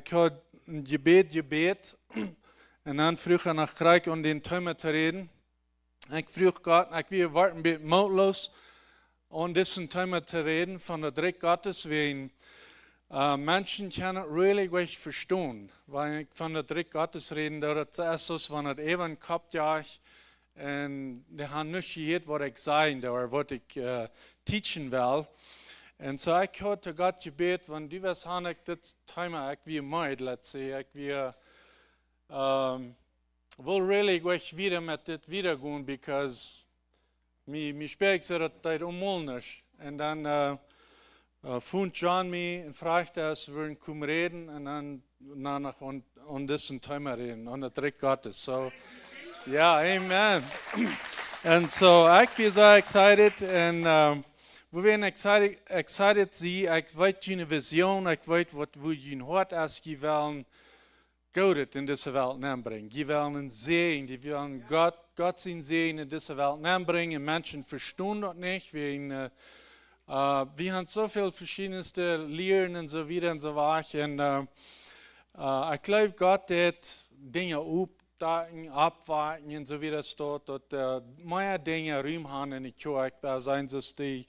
[SPEAKER 9] Ich habe ein Gebet. Und dann früher nach Krieg und den Thema zu reden. Ich früh Gott, ich will warten ein bisschen mutlos, und diesen Thema zu reden von der Dreck Gottes, wenn Menschen können really gut verstehen, weil ich von der Dreck Gottes reden, das ist so, wenn das eben kommt, ja, und die haben nicht gehört, was ich sagen oder was ich teachen will. Und so ich hatte Gott gebeten, wenn du was hast, ich das Thema, ich will meid, let's say, ich will will really gleich wieder mit dit wiedergehen, because mi spreekt ze dat tijd onmogelijk. En dan vond John me en fragt dass wir kommen reden und dann nach on diesen Thema reden, on het Reich Gottes. So, yeah, amen. And so, ich bin so excited and we werden excited sie. Ich weet je vision, ich weet wat we je hart als je willen Gott in deze Welt aanbrengen. Je willen een Segen, die willen Gott zijn Segen in deze Welt aanbrengen. Menschen verstehen dat nicht. Wir haben so viel verschiedenste Lehren und so wieder und so weiter. Und ich glaube, Gott hat Dinge aufdagen, abwarten und so wie das dort, dass mehr Dinge Raum haben in der Kirche. Da seien es die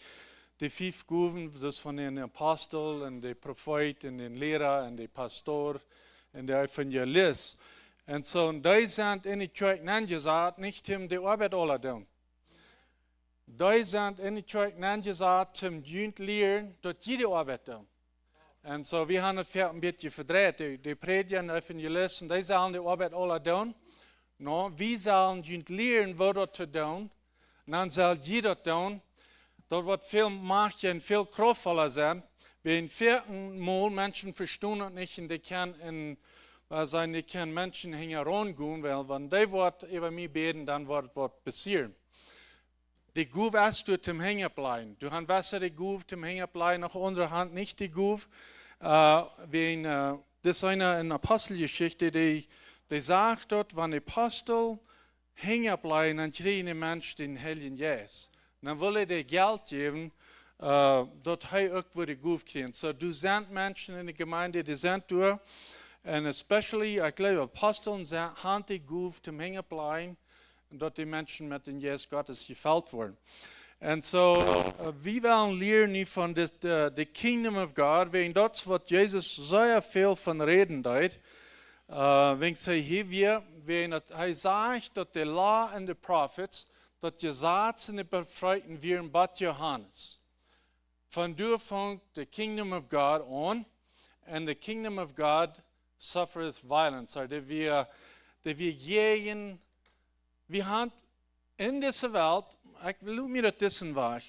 [SPEAKER 9] 5 Gaben, das von den Aposteln und den Propheten und den Lehrer und den Pastor und der Evangelist. Und so, die sind in der Kirche angesagt, nicht um die Arbeit alle tun. Die sind in der Kirche angesagt, zum Jünd lehren, dort jede Arbeit tun. Und so, wir haben es ein bisschen verdreht. Die Prediger und Evangelisten, die sollen die Arbeit alle tun. No, wir sollen Jünd lehren, was dort zu tun. Und dann soll jeder tun. Dort wird viel Macht und viel kraftvoller sein. Wenn 4. Mal Menschen verstehen und nicht, und die können Menschen herangehen, weil wenn die Wort über mich beten, dann wird passieren. Die Guf ist du zum Hängen bleiben. Du hast besser die Guf zum Hängen bleiben, nach unserer Hand nicht die Guf. Das ist eine Apostelgeschichte, die sagt dort, wenn die Apostel hängen bleiben, dann kriegen die Menschen den Heiligen Geist. Dann will er Geld geben, dort er auch die Guf kriegen. So, du sind Menschen in der Gemeinde, die sind durch. Und especially, ich glaube, Aposteln haben die Guf zum Hängen bleiben. Und dort die Menschen mit dem Jesus Gottes gefällt wurden. Und so, wir wollen lernen von the Kingdom of God, weil das, was Jesus sehr viel von reden dort. Wenn sie hier, wenn er sagt, dass die Law und die Prophets, dass die Satz und die Befreiten wären, Bad Johannes. Von da fängt the Kingdom of God an, and the Kingdom of God suffereth violence. Also, wir haben in dieser Welt, ich will mir das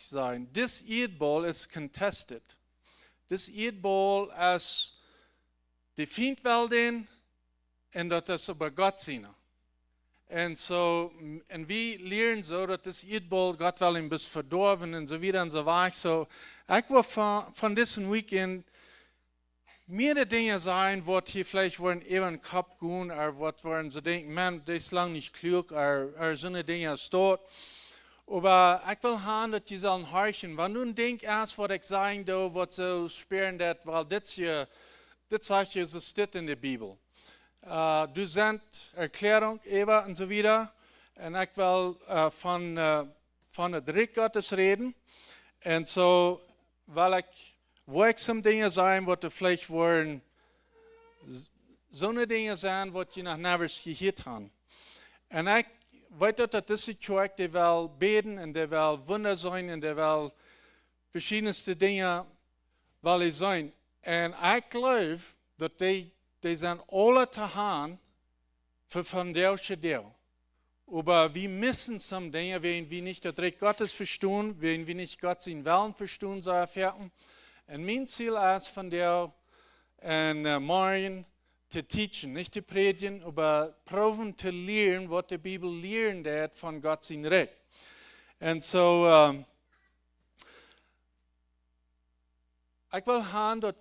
[SPEAKER 9] sagen, das Erdball ist contested. Das Erdball ist die Feindwelt und das ist über Gott sein. Und so, und wir lernen so, dass das Erdball Gott will ein bisschen verdorben und so wieder und so weiter. So, ich will von diesem Weekend mehrere Dinge sein, was hier vielleicht wollen über den Kopf gehen, oder was wollen sie denken, man, das ist lang nicht klug, oder so eine Dinge ist dort. Aber ich will haben, dass die sollen horchen. Wenn du denkst, erst, was ich sagen darf, was so sperren das, weil das sagt ja, so steht in der Bibel. Du sind Erklärung, Eva und so wieder. Und ich will von der Reich Gottes reden. Und so, weil ich wirksam Dinge sein, was vielleicht wollen, so eine Dinge sein, was die noch nevers gehört haben. Und ich weiß, dass diese Kirche, die will beten und die will Wunder sein und die will verschiedenste Dinge will sein. Und ich glaube, dass die sind alle zu haben für von der Stelle. Aber wir müssen some Dinge, wenn wir nicht das Reich Gottes verstehen, wenn wir nicht Gott seinen Willen verstehen, so erfahren. Und mein Ziel ist von der morgen zu teachen, nicht zu predigen, aber proben zu lernen, was die Bibel lernt hat von Gott sein Recht. Und so, ich will haben, dass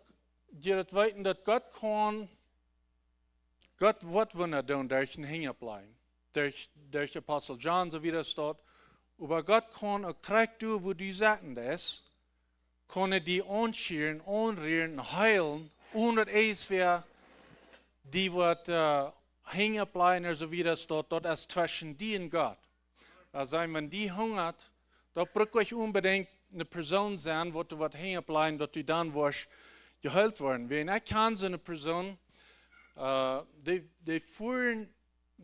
[SPEAKER 9] ihr das wissen, dass Gott wird Wunder tun, durch den Hängerbleiben, durch Apostel John, so wie das dort. Aber Gott kann auch kriegt du, wo die sagen das, kann die anscheren, anrühren, heilen, ohne es wäre, die wird hängen bleiben, so wie das dort ist zwischen die und Gott. Also wenn die hungert, da braucht euch unbedingt eine Person sein, wo du wird hängen bleiben, dass du dann wirst geheilt werden. Wenn ich kann so eine Person, die fuhren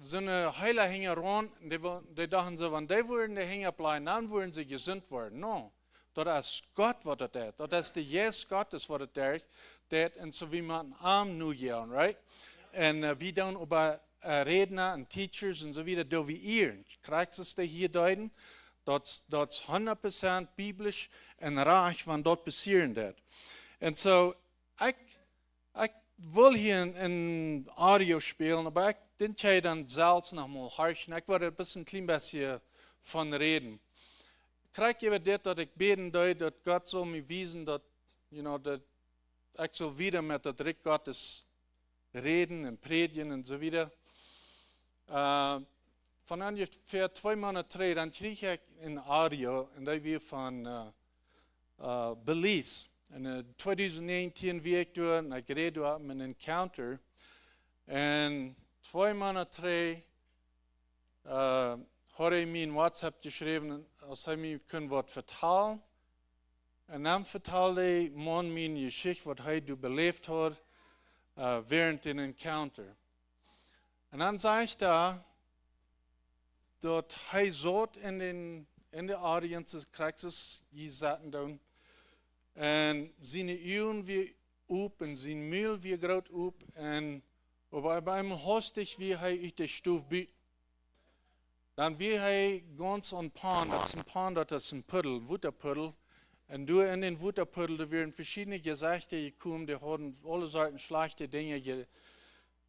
[SPEAKER 9] so eine Heiler hängen ran, die dachten so, wenn die würden hängen bleiben, dann würden sie gesund werden. No. Dat is God wat het is. Dat is de Jesus Gottes wat het is. En zo wie man arm nu gaan, right? En we doen Redner en teachers en so wieder deviëren. Krijg ze te hier duiden, dat 100% biblisch en raak van dat passeren dat. En zo, ik wil hier een audio spelen, maar ik denk jij dan zelfs nog mal hartje. Ik wil er een klein beetje van reden. Krijg je dit dat ik beden doe, dat God zal me wijzen, dat, dat ik zal wieder met dat Rick Gottes reden en predigen en zo wieder. Van ongeveer 2 maanden terug, dan kreeg ik een audio en dat weer van Belize. In 2019 wie ik door en ik reed door mijn encounter. En 2 maanden terug had hij me in WhatsApp geschreven als hij me kon wat vertellen. En dan vertelde hij man mijn geschichte wat hij beleefd had während een encounter. En dan zei ik daar dat hij zat in de audiences, krijgt je zaten doen. En zijn ogen weer op en zijn meel weer groot op. En op einmal hastig wie hij uit de stof buiten. Dan weer hij ganz aan pan, dat is een pan, dat is een puddel, waterpuddel. En door in den waterpuddel, er werden verschiedene gezichten gekomen, die hadden alle soorten slechte dingen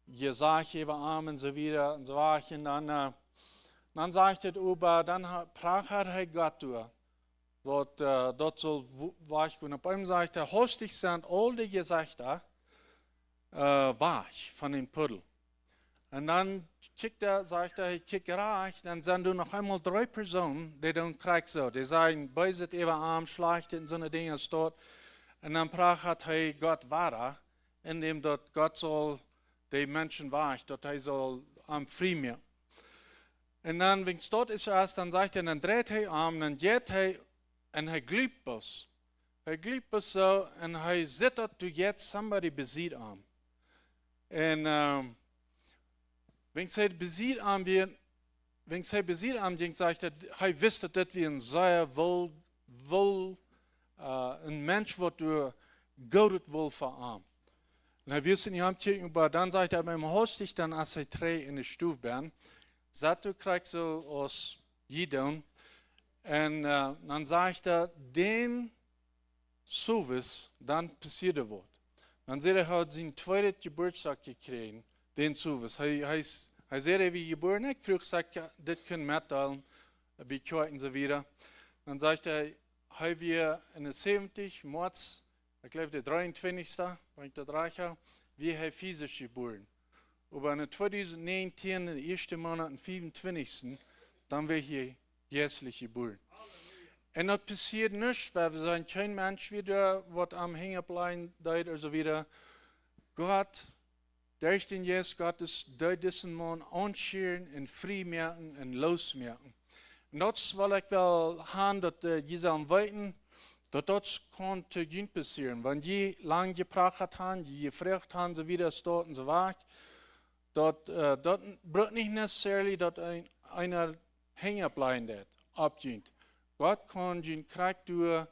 [SPEAKER 9] gesagt über Arm und so wieder und so weiter. Und dann sagt er über, dann prachert er Gott durch. Dort soll weich und auf einmal sagt er, hostig sind all die Gesichter weich von dem Puddel. Und dann sagt er, ich kick reich, dann sind du noch einmal 3 Personen, die dann kriegen so. Die sagen, beiset über Arm, schlecht und so eine Dinge dort. Und dann prachert er Gott weiter, indem dort Gott soll die Menschen weich, dass er soll am frei mehr. Und dann, wenn es dort ist, dann sagt er, dann dreht er am, dann geht er, und er glaubt es. Er glaubt es so, und er sieht, dass du jetzt somebody besiegt am. Und wenn es besiegt am wird, sagt er wusste, dass wir ein sehr ein Mensch, der du Gott will verarmen. Und wir sind hier gegenüber, dann sagt er, beim Hostig, dann als er 3 in der Stufe bin, sagt du kriegst so aus jedem. Und dann sagt er, den Service, dann passiert er was. Dann sagt er, hat seinen 2. Geburtstag gekriegt, den Service. Er sagt, wie geboren, ich früher sagt, das können mitteilen, wie und so wieder. Dann sagt er, wir in der 70, März, ich glaube, der 23. wenn ich das reiche, wie er physisch geboren. Aber in 2019, in den ersten Monat, am 25. dann wäre ich jährlich geboren. Und das passiert nicht, weil wir sind kein Mensch wieder, was am Hängerbleiben deut oder so wieder. Gott, durch den Jesus Gottes, durch diesen Mann anschauen und frei merken und losmerken. Und das will ich wel haben, dass Jesus weiten, das kann zu Jün passieren. Wenn die lang geprachtet haben, die gefragt haben, so wie das dort und so weiter, das braucht nicht necessarily, dass einer hängen bleiben wird, abgehend. Gott kann den Krieg durch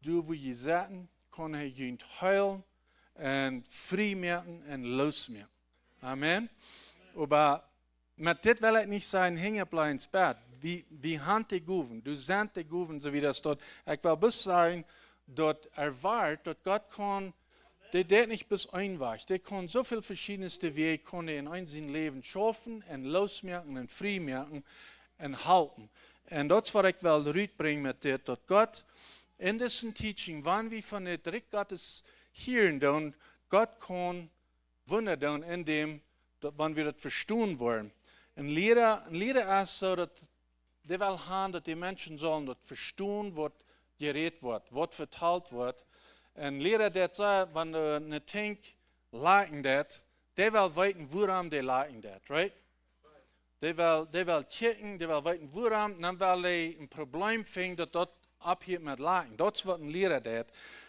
[SPEAKER 9] wo je zaten, kann er den heilen und frei merken und losmerken. Amen. Aber mit dit will ich nicht sein, hängen bleiben ins Bett. Wie hand die Guven, du sind die Guven, so wie das dort. Ich will bis sein, dort erwartet, dass Gott kann, der nicht bis einweicht. Der kann so viel verschiedenste Wege, kann er in sein Leben schaffen und losmerken und frei merken und halten. Und das, was ich will rüberbringen mit dir, dass Gott in diesem Teaching, wann wir von der Dritt Gottes hören, dann Gott kann Wunder tun, indem, wann wir das verstehen wollen. Ein Lehrer ist so, dass die will haben, dass die Menschen sollen das verstehen, was geredet wird, was verteilt wird. Ein Lehrer, der sagt, wenn du nicht denkst, liken das, der will wissen, woran die liken das, right? Der will checken, der will wissen, woran, dann will er ein Problem finden, dass das abhebt mit liken. Das ist, was ein Lehrer das.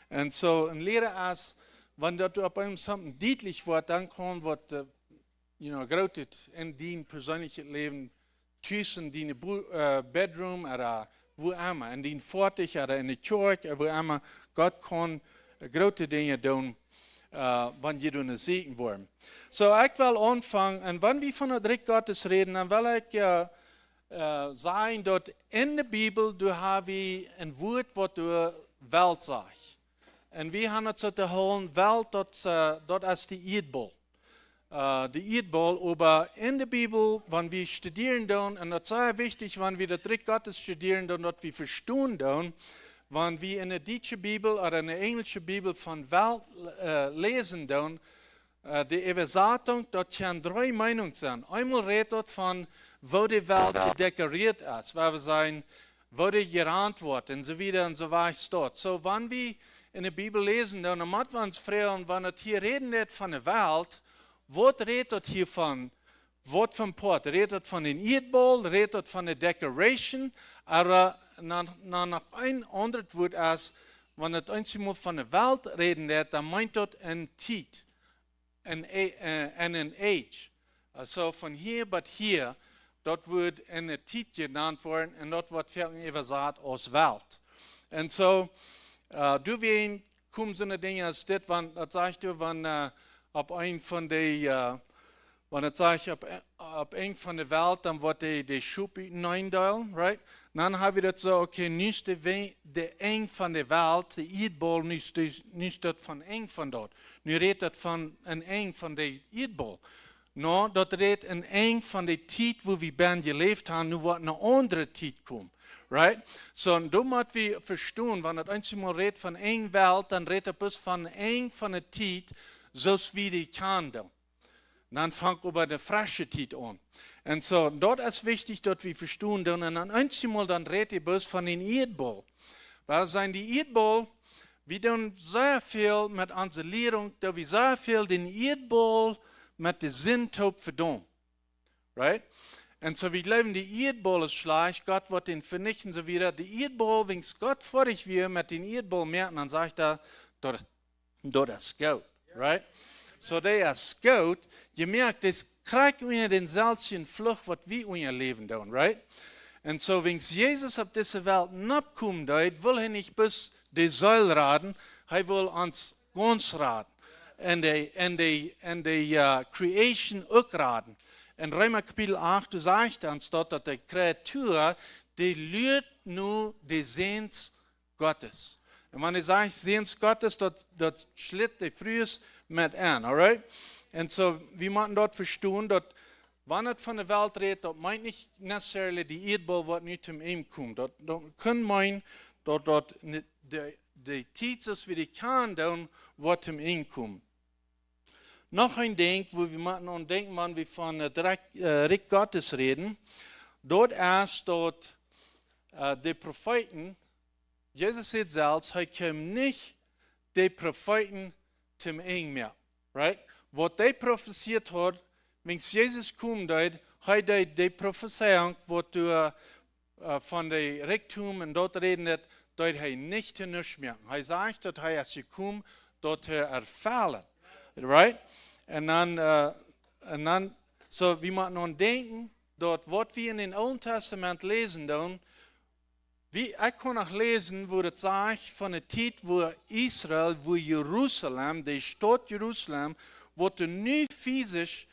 [SPEAKER 9] Und so, ein Lehrer ist, wenn das auf einem something deutlich wird, dann kann was, groot in dein persönliches Leben, tussen dein Bedroom oder wo immer, in dein Vortisch oder in der Kirche oder wo immer, Gott kann grote Dinge tun. wann je doen zieken worden. So, ik wil aanvangen, en wanneer we van het Rijk Gottes reden, dan wil ik zeggen dat in de Bibel hebben we een woord wat de Welt zegt. En we gaan het zo te houden, Welt, dat is de Eerdbol. De Eerdbol, maar in de Bibel, wanneer we studeren doen, en dat is sehr wichtig, wanneer we het Rijk Gottes studeren doen, dat we verstaan doen, wanneer we in de Duitse Bibel of in de Engelse Bibel van Welt lezen doen, de Übersetzung, dat gaan 3 Meinungen zijn. Einmal redt dat van wo de Welt gedecoreerd is, waar we zijn, wo de gerahmt wordt, en zo wieder en zo weiter staat. So, wanneer we in de Bibel lezen, dan moeten we ons vragen, wanneer het hier reden van de Welt, wat redt dat hiervan? Wat van Port? Redt dat van de Eerdbol? Redt dat van de decoration? Maar nog een ander woord is, wanneer het eenmaal van de Welt reden, dan meint dat een tijd. En een age. So van hier tot hier, dat wordt in een tijd genannt worden en dat wordt veel overzet als Welt. En zo, du ween, komen zo'n dingen als dit, want dat zegt u van op een van de, want dat zegt op een van de Welt, dan wordt de schub uiteindeeld, right? Dan hebben we dat zo, oké, nu is de een van de Welt, de Eerdbol, nu is dat van een van dat. Nu redt dat van een van de Eerdbol. Nou, dat redt een van de tijd waar we ben geleefd hebben, nu wordt een andere tijd komen. Right? So, dan moeten we verstaan, wanneer het eenmaal redt van één Welt, dan redt het dus van een van de tijd, zoals we die kennen. Dan vangt over de frisse tijd aan. En zo, dat is wichtig dat we verstaan. En dan eenmaal dan redt hij dus van een Eerdbol. Waar zijn die Eerdbol? We doen zeer veel met onze lering, dat we zeer veel den Eerdbol met de Sintop verdaan. Right? En zo, we geloven, die Eerdbol is slecht, Gott wird den vernichten, so wieder. Die Eerdbol, wenn Gott vorig wir mit den Eerdbol merken, dann sagt dat is goed. Right? So, der ist gut. Je merkt, das kriegt ihr den selben Flucht, was wir in ihr Leben tun, right? Und so, wenn Jesus auf diese Welt abkommt, will er nicht bis die Säule raten, er will uns ganz raten. Und die Creation auch raten. In Römer Kapitel 8 sagt uns dort, dass die Kreatur, die lügt nur die Sehns Gottes. Und wenn ich sage Sehns Gottes, das schlitt die frühest mit an, alright? Und so, wir müssen dort verstehen, dass, wenn es von der Welt redet, das meint nicht necessarily die Eerdbol, was nicht zum ihm kommt. Das kann meinen, dass die Zeit, dass wir die kann, dann, was zum ihm kommt. Noch ein Ding, wo wir machen denken, wenn wir von Reich Gottes reden, dort ist dort die Propheten, Jesus sagt selbst, er kommt nicht die Propheten zum Ende mehr. Right? Was der prophesiert hat, wenn Jesus kommt, hat er die Prophezeiung, was du von dem Reichtum und dort reden, dass er nicht nichts mehr. Er sagt, dass er ist gekommen, dass er erfallen. Right? Und dann, so wir müssen nun denken, dort, was wir in dem Alten Testament lesen, dann, ich kann auch lesen, wo es sagt, von der Zeit, wo Israel, wo Jerusalem, die Stadt Jerusalem, wo du nie physisch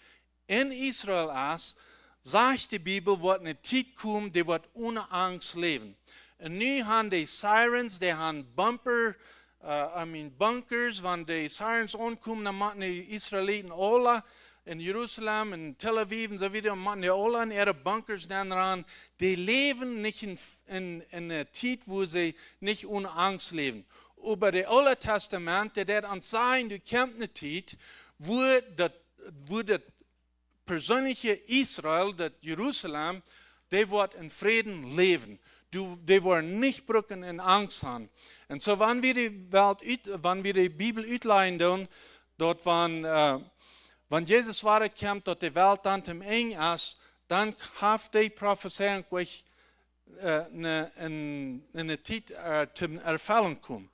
[SPEAKER 9] in Israel ist, sagt die Bibel, wo eine Zeit kommt, die wird ohne Angst leben. Und nu haben die Sirens, die haben Bunkers, wenn die Sirens ankommen, dann machen die Israeliten alle in Jerusalem, in Tel Aviv und so weiter, machen die alle in ihre Bunkers dann ran. Die leben nicht in einer Zeit, wo sie nicht ohne Angst leben. Aber das Alte Testament, der uns sagen, du kämpfst eine Zeit, wo das persönliche Israel, das Jerusalem, die wird in Frieden leben. Die wollen nicht brücken in Angst haben. Und so, wenn wir die Bibel uitleiden, dort wenn Jesus weiterkommt, dass die Welt dann zum Ende ist, dann hat die Prophezeiung eine Zeit zum Erfüllen kommen.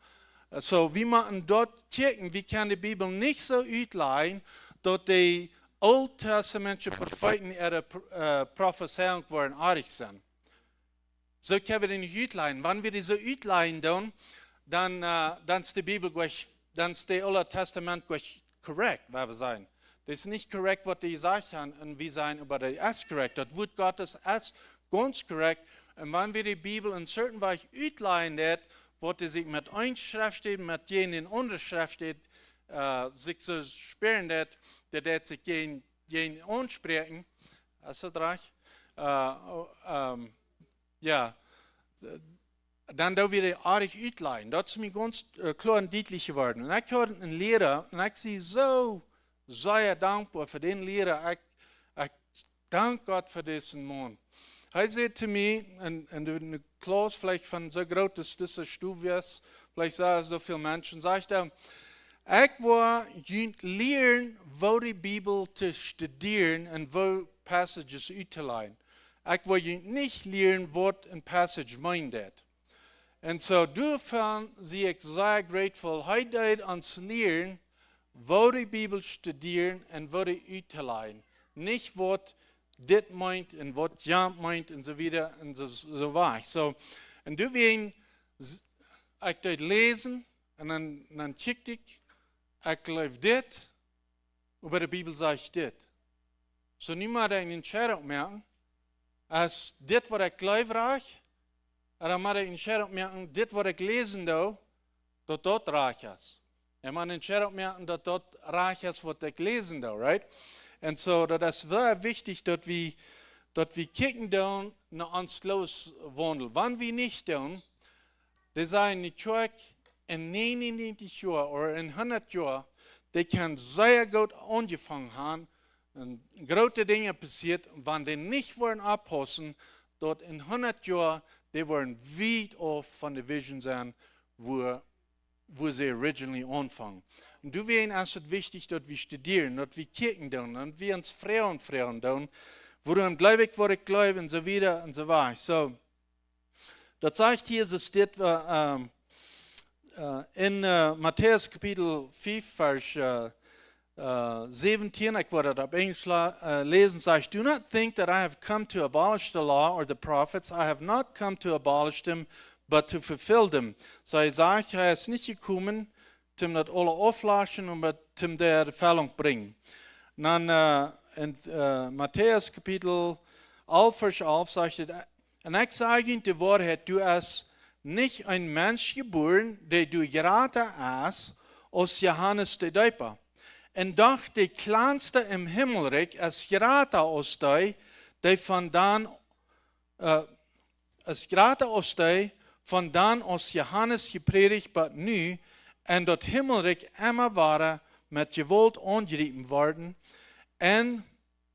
[SPEAKER 9] So, wir müssen dort checken, wie kann die Bibel nicht so uitleiden, dass die alttestamentlichen Propheten ihre Prophezeiung waren artig sind. So können wir die nicht uitleiden. Wenn wir die so uitleiden, dann ist die Bibel gleich dann ist das Alte Testament korrekt, was wir sagen. Das ist nicht korrekt, was die gesagt haben, und wir sagen, aber das ist korrekt. Das Wort Gottes ist ganz korrekt. Und wenn wir die Bibel in certain Weise ausleihen, wo die sich mit einer Schrift steht, mit jenen anderen Schrift steht, sich so sperren, der sich gegen ansprechen, ist das recht? Ja, dann da wieder artig ausleihen. Das ist mir ganz klar und deutlich geworden. Und ich höre einen Lehrer, und ich sehe so sehr dankbar für den Lehrer. Ich danke Gott für diesen Mann. Er sagt zu mir, in der Klasse vielleicht von so groß, dass das eine Stufe ist, vielleicht sagen so viele Menschen, sagt er, ich will lernen, wo die Bibel zu studieren und wo Passages auszuleihen. Ich will nicht lernen, was ein Passage meint. Und so dafür sehe ich sehr grateful, heute uns lernen, wo die Bibel studieren und wo die auszuleihen. Nicht, was das meint und was ja meint und so weiter und so weiter. So, und du wirst ich das lesen und dann check ich glaube das, über die Bibel sage ich das. So niemand eine Entscheidung merken, als das, was ich glaube, oder man eine Entscheidung merken, das, was ich lesen habe, dass dort reich ist. Und man eine Entscheidung merken, dass dort reich ist, was ich lesen habe, right? Und so, das ist sehr wichtig, dass wir kicken down nach uns loswandeln. Wenn wir nicht tun, die sagen, die Kirche in 99 Jahren oder in 100 Jahren, die kann sehr gut angefangen haben, und große Dinge passiert, wenn die nicht wollen abpassen, dort in 100 Jahren, die wollen weit auf von der Vision sein, wo sie originally anfangen. Und du wirst es wichtig, dass wir studieren, dass wir kicken tun, und wir uns fragen tun, wo du glaube ich, wo ich glaube, und so weiter und so weiter. So, das sagt hier, es steht in Matthäus Kapitel 5, Vers 17, ich werde das auf Englisch lesen, sagt, do not think that I have come to abolish the law or the prophets. I have not come to abolish them, but to fulfill them. So er sagt, er ist nicht gekommen, zum das alle auflaschen und zum der Erfüllung bringen. Dann in Matthäus Kapitel 11, Vers 11 sagt er, und ich sage Ihnen die Wahrheit, du hast nicht ein Mensch geboren, der du gerade hast, aus Johannes der Täufer. Und doch der kleinste im Himmelreich ist gerade aus dir, der von dann aus Johannes gepredigt, aber nu, und das Himmelreich immer war mit Gewalt angerieben worden, und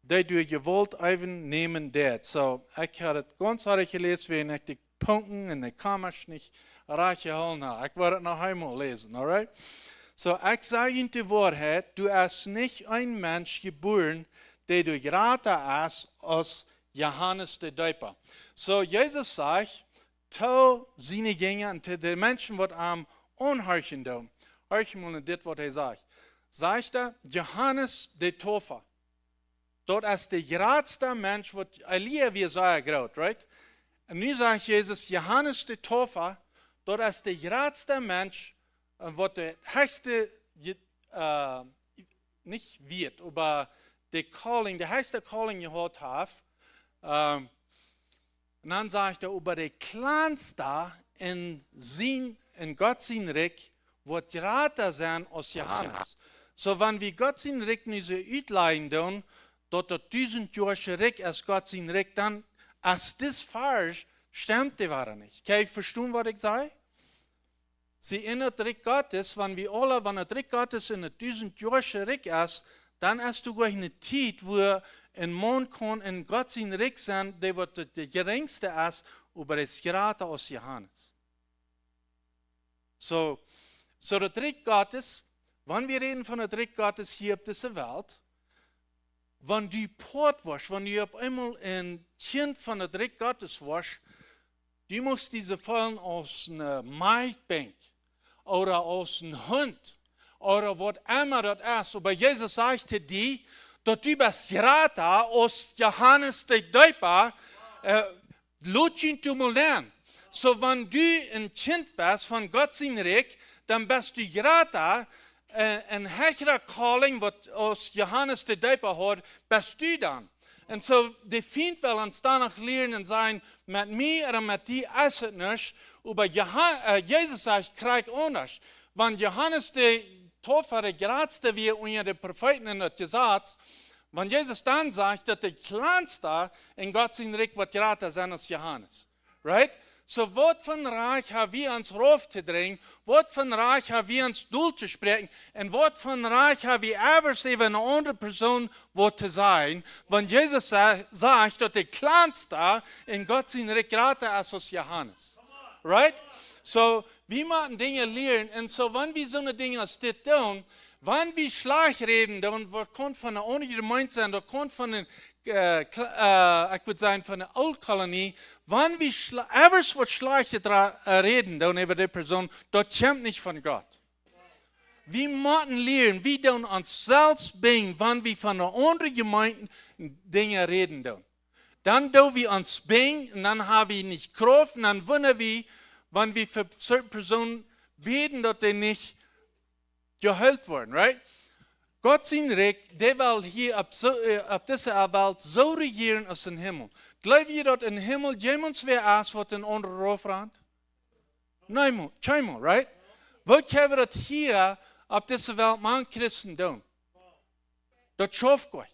[SPEAKER 9] der durch Gewalt even nehmen wird. So, ich habe es ganz hart gelesen, wenn ich die Punkten in der Kammer nicht reingeholt habe. Ich werde es noch einmal lesen, alright? So, ich sage Ihnen die Wahrheit, du hast nicht ein Mensch geboren, der du gerade hast aus Johannes der Täufer. So, Jesus sagt, to seine Gänge und die Menschen, die am unhorchen tun, horchen mal das, was er sagt. Sagt er, Johannes der Täufer. Dort ist der geradste Mensch, was Elia wir sagen, gerade, right? Und nun sagt Jesus, Johannes der Täufer, dort ist der geradste Mensch, was der höchste, nicht wird, aber der höchste Calling gehabt hat. Und dann sagt er, über der kleinste in Gott sein Reich, wird gerade sein aus Johannes. So, wenn wir Gott sein Reich nicht so ausleihen tun, dort 1000 Jahre Reich als Gott sein Reich, dann, als das falsch, stimmt die Wahrheit nicht. Kann ich verstehen, was ich sage? Sie in das Reich Gottes, wenn das Reich Gottes in der 1000 Jahre Reich ist, dann hast du gleich eine Zeit, wo ein Mann kann in Gott sein Reich sein, der wird der geringste ist, aber das gerade aus Johannes. So das Reich Gottes, wenn wir reden von dem Reich Gottes hier auf dieser Welt, wenn du Port warst, wenn du auf einmal ein Kind von dem Reich Gottes warst, du musst diese Fallen aus einer Maidbank oder aus einem Hund oder was immer das ist. Aber Jesus sagte dir, dass du bist gerade aus Johannes der Täufer, lutschen du mal lernen. So, wenn du ein Kind bist von Gott sein Reich, dan bist du gerade een hechtere calling, wat als Johannes de Döper had, bist du dan. En zo, de vriend wil ons dan nog leren zijn, met mij en met die is het niet, maar Jezus zegt, krijg anders. Want Johannes de Täufer, gerade wie unter den Propheten in het gesagt, want Jezus dan zegt, dat de kleinste in Gottes Reich wird gerade sein als Johannes. Right? So, wat van Reich haben wir uns rauf zu drängen, wat van Reich haben wir uns doel zu sprechen, und wat van Reich haben wir evers even eine andere Person wat zu sein, wenn Jesus sagt, dass der kleinste in Gottes Reich gerade ist als Johannes. Right? So, wir müssen Dinge lernen, und so, wenn wir so eine Dinge als das tun, wenn wir schlecht reden, dann kommt von einer anderen Gemeinde sein, da kommt von einer ich würde sagen, von der Oldkolonie, wenn wir etwas wat schlecht reden, dann über die Person, das kommt nicht von Gott. Wir müssen lernen, wie wir uns selbst bringen, wenn wir von einer anderen Gemeinde Dinge reden. Dann do wir uns bringen, und dann haben wir nicht Kraft, und dann wundern wir, wenn wir für solche Personen beten, dass die nicht geheilt werden, right? Gott sein Reich, der will hier auf dieser Welt so regieren als im Himmel. Glaubt ihr, dass im Himmel jemand wer ist, was in andere Rauf rennt? Nein, keinmal, right? Wat können wir das hier auf dieser Welt mit Christen tun? Das schafft Gott.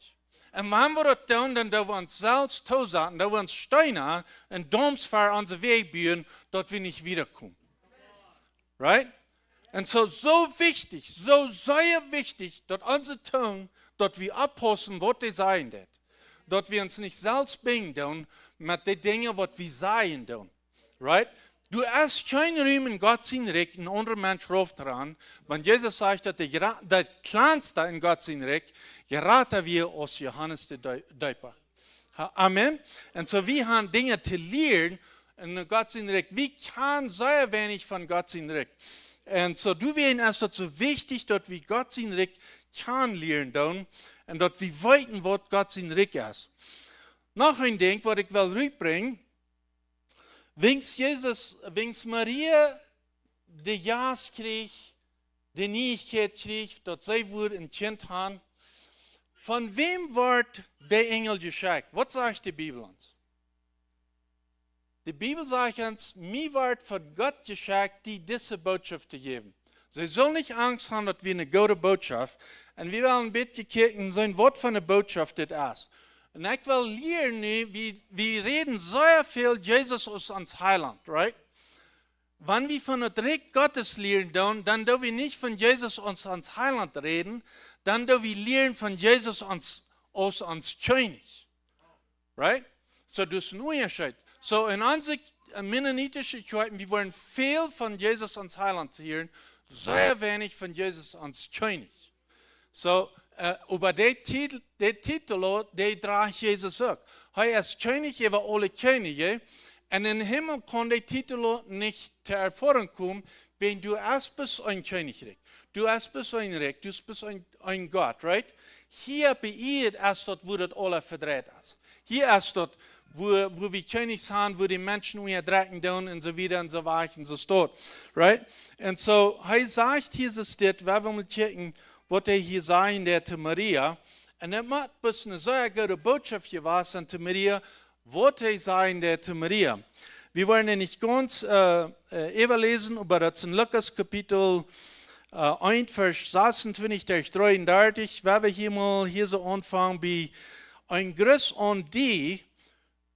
[SPEAKER 9] Und wenn wir das tun, dann dürfen wir uns selbst zusagen, dass wir uns Steine und Domsfeuer an den Weg bauen, dass wir nicht wiederkommen. Right? Und so wichtig, so sehr wichtig, dass unsere Tongue, dass wir abpassen, was die sein wird. Dass wir uns nicht selbst bringen mit den Dingen, was wir sein tun. Right? Du hast keinen Raum in Gottes Reich, ein anderer Mensch ruft daran, wenn Jesus sagt, dass der Kleinste in Gottes Reich gerade wir als Johannes der Döper. Amen. Und so wir haben Dinge zu lernen in Gottes Reich. Wir können sehr wenig von Gottes Reich. Und so, du wirst es so wichtig, dass wir Gott sein Reich kennenlernen und dass wir wissen, was Gott sein Reich ist. Noch ein Ding, was ich will rüberbringen, wenn Maria die Jas kriegt, die Neuigkeit kriegt, dass sie ein Kind haben, von wem wird der Engel geschickt? Was sagt die Bibel uns? Die Bibel sagt uns, mir wird von Gott geschickt, diese Botschaft zu geben. Sie soll nicht Angst haben, dass wir eine gute Botschaft und wir wollen ein bisschen gucken, so ein Wort von der Botschaft das ist. Und ich will lernen, wir reden sehr viel Jesus als uns Heiland, right? Wenn wir von der Reich Gottes lernen, dann dürfen wir nicht von Jesus als uns Heiland reden, dann dürfen wir lernen von Jesus als uns König. Right? So, das ist ein Unterschied. So, in unseren mennonitischen Kirchen, wir wollen viel von Jesus als Heiland hören, sehr wenig von Jesus als König. So, über den Titel, der trägt Jesus auch. Er ist König über alle Könige. Und im Himmel kann der Titel nicht zur Erfahrung kommen, wenn du erst bist ein Königreich. Du erst bist ein Reich, du bist ein Gott, right? Hier bei ihr ist dort, wo das alle verdreht ist. Hier ist dort, wo wir Königs haben, wo die Menschen unterdrücken und so weiter und so weiter und so fort. Right? Und so, er sagt Jesus das, wenn wir mal checken, was er hier sagen, der zu Maria. Und er macht eine sehr gute Botschaft gewesen zu Maria, was er sagen, der zu Maria. Wir wollen ja nicht ganz überlesen, aber das ist in Lukas Kapitel 1, Vers 26 durch 33, wenn wir hier so anfangen, bei ein Gruß an die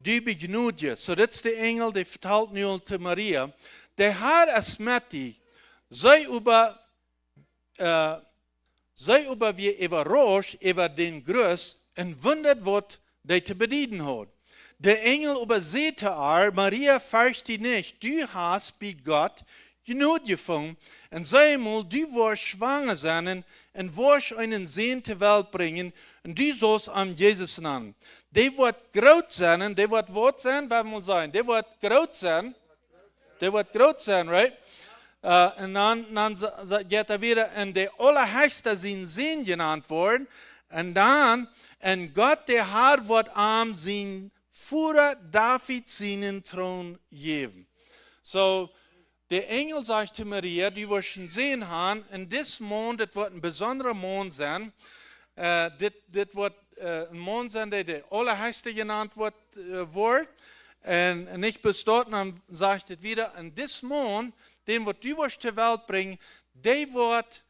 [SPEAKER 9] begnüdigt. So, das ist der Engel, der vertelt nun zu Maria. Der Herr ist mit dir. Sei über wie überrascht über den Gruß und wundert, was der zu bedienen hat. Der Engel übersehte Maria, fürcht dich nicht, du hast bei Gott Genug gefunden. Und sei mal, du wirst schwanger sein und wirst einen Sohn zur Welt bringen und du sollst an Jesus nennen. Der wird groß sein, der wird was sein, was will sein? Der wird groß sein. Der wird groß sein, right? Und dann geht er wieder, und der Allerhöchste sind Sohn genannt worden. Und dann, und Gott, der Herr, wird am sein Führer David seinen Thron geben. So, der Engel sagte Maria, die wir schon sehen haben, in diesem Mond, das wird ein besonderer Mond sein. Das wird ein Mond sein, der Allerheiligste genannt wird. Und nicht bis dort, dann sagt es wieder, in diesem Mond, den wird die zur Welt bringen, der wird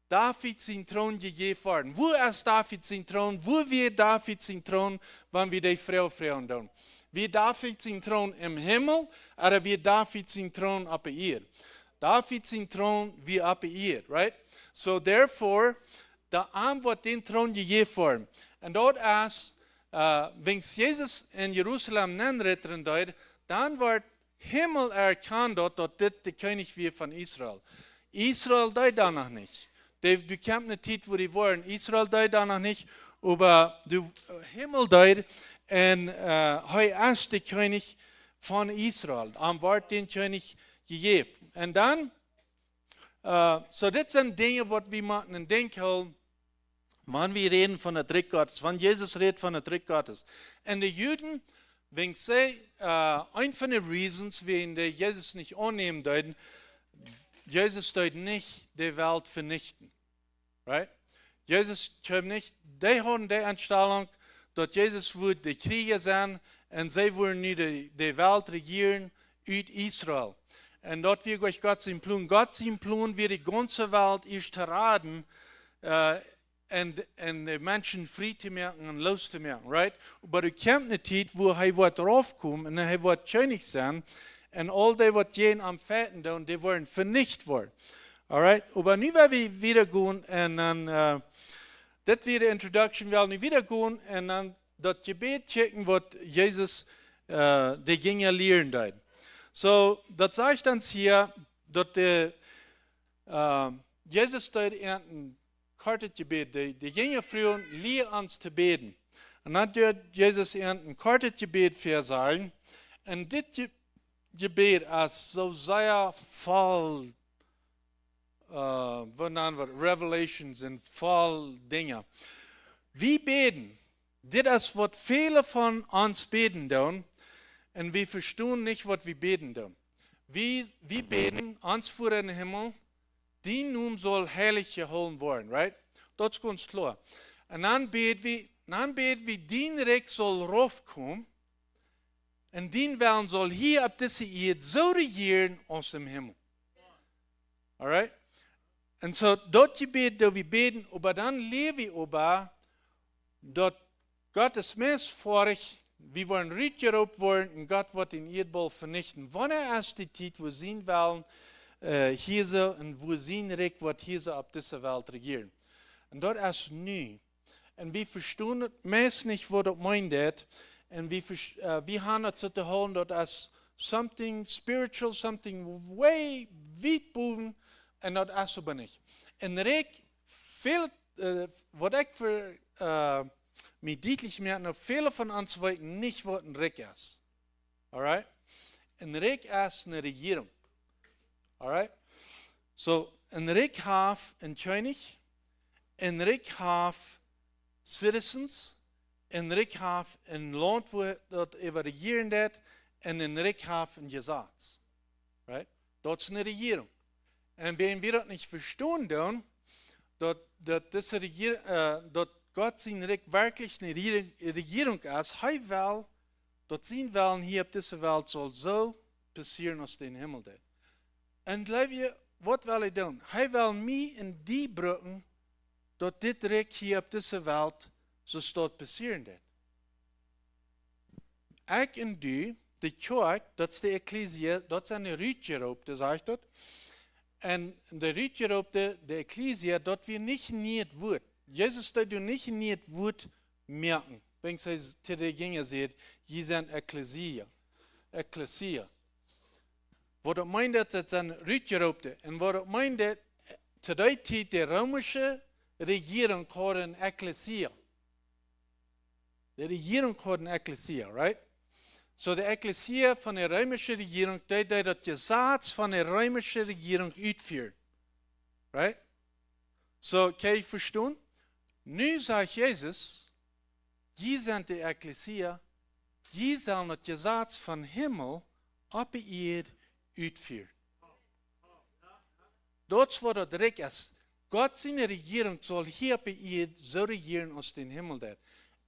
[SPEAKER 9] David sein Thron gegeben werden. Wo ist David sein Thron? Wo wird David sein Thron, wenn wir die Frau tun? Wie David sein Thron im Himmel, oder wie David sein Thron auf der Erde? David sein Thron wie auf der Erde, right? So therefore, der Arm wird den Thron gegeben werden. Und dort ist, wenn Jesus in Jerusalem nennt, dann wird Himmel erkannt, dass das der König wird von Israel. Israel deut danach nicht. Du kämpfst eine Zeit, wo die waren. Israel deut danach nicht, aber du Himmel deut. Und er ist der König von Israel. Am Wort den König gegeben. Und dann, so das sind Dinge, die wir machen und denken, wenn wir reden von der Trick Gottes, wenn Jesus redet von der Trick Gottes. Und die Juden, wenn sie, ein von den Reasons, wegen der Jesus nicht annehmen deuten, Jesus deut nicht die Welt vernichten. Right? Jesus schreibt nicht, die haben die Einstellung, dass Jesus wird die Krieger sein und sie wollen nicht die Welt regieren uit Israel. Und dort wird euch Gott sein Plan. Gott sein Plan wird die ganze Welt erst raten und die Menschen frei zu machen und loszumachen. Right? Aber du kommst eine Zeit, wo er wird raufkommen und er wird König sein und all die, was jeden am Fetten tun, die werden vernichtet werden. Alright? Aber nu werden wir wieder gehen und dann das wird die Introduction, wir werden wieder gehen und dann das Gebet checken, was Jesus die Gänger lehren dort. So, das sagt uns hier, dass Jesus dort ein Kartetgebet, die Gänger früher lehren uns zu beten. Und dann hat Jesus ein Kartetgebet versagen. Und das Gebet ist so sehr voll Revelations und voll Dinge. Wir beten. Das ist, was viele von uns beten tun. Und wir verstehen nicht, was wir beten tun. Wir beten, uns vor den Himmel, die nun soll heilig geholt werden, right? Das ist ganz klar. Und dann beten wir, dein Reich soll raufkommen. Und dein Willen soll hier auf dieser Erde so regieren aus dem Himmel. Alright? Und so, dort Gebet, da wir beten, aber dann leben wir aber, dass Gott ist missvorig, wir wollen rütgeraubt worden und Gott wird den Erdball vernichten. Wann ist die Zeit, wo sie wollen, hier so, und wo sie Reich wird hier so auf dieser Welt regieren. Und dort ist nie. Und wir verstehen meist nicht, was das meint. Und wir haben das zu holen, das ist something spiritual, something way weit boven, und das ist aber nicht. Und Reich, was ich für mir deutlich merke, viele von uns wissen nicht, was ein Reich ist. Alright? Ein Reich ist eine Regierung. Alright? So, ein Reich hat ein König, ein Reich hat Citizens, ein Reich hat ein Land, wo das regieren wird, und ein Reich hat ein Gesetz. Right? Das ist eine Regierung. Und wenn wir das nicht verstehen, dann, dass Gott sein Reich wirklich eine Regierung ist, er will, dass sein Willen hier auf dieser Welt soll so passieren aus dem Himmel. Und was will er tun? Er will mich in die bringen, dass das Reich hier auf dieser Welt so dort passieren wird. Ich und du, die Kirche, das ist die Ekklesia, das ist eine Rütgeraubte, sagt das. Und der Rütgeraubte, der Ekklesia, dort wir nicht wird. Jesus hat nicht wird merken. Wenn sie zu den Gänger sieht, sie sind Ekklesia. Was das meint, das sind Rütgeraubte. Und was das meint, zu der Zeit, die römische Regierung hat eine Ekklesia. Die Regierung hat eine Ekklesia, right? So die Ekklesia von der römischen Regierung, die das Gesetz von der römischen Regierung ausführt. Right? So, kann ich verstehen? Nu sagt Jesus, die sind die Ekklesia, die sollen das Gesetz von Himmel auf die Erde ausführen. dort wo das Recht ist, Gott seine Regierung soll hier bei ihr so regieren aus dem Himmel dort.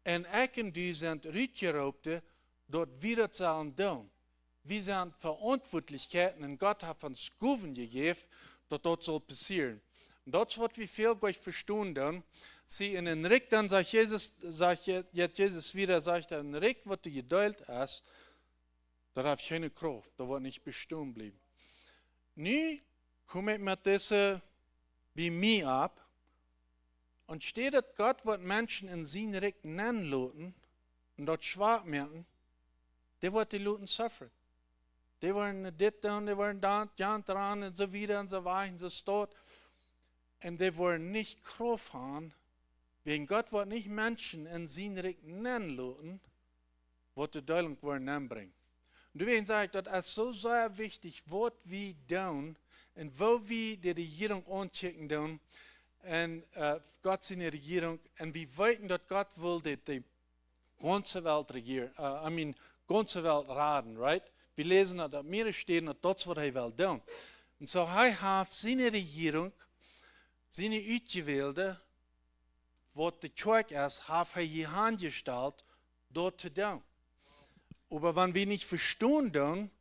[SPEAKER 9] Und ich und du sind Rütgeroubte, dort wieder zu tun. Wir sind Verantwortlichkeiten und Gott hat uns Guven gegeben, dass das soll passieren. Und das wird wie viel euch verstehen dann. Sie in den Rick, dann sagt Jesus wieder, sagt er, in den Rick, was du gedeilt hast, da hat keine Kraft, da wird nicht bestehen bleiben. Nu komme ich mit dieser wie mir ab und steht, dass Gott wird Menschen in seinen Rick nennen lassen und dort schwach merken, die wird die Leute suffern. Die wollen dit tun, die wollen da, dran und so wieder und so weiter und so fort. Und die wollen nicht Kraft haben, wegen Gott wird nicht Menschen in seinen Rick nennen lassen, was die Deilung wollen anbringen. Und deswegen sage ich, das ist so sehr wichtig, was wir tun und wo wir die Regierung anchecken tun und Gott seine Regierung und wir wissen, dass Gott will die ganze Welt regieren, ganze Welt raten, right? Wir lesen, dass mir steht, dass das, was er will tun. Und so er hat seine Regierung, seine Ausgewählte, was die Kirche ist, hat er die Hand gestellt, dort zu tun. Aber wenn wir nicht verstehen tun,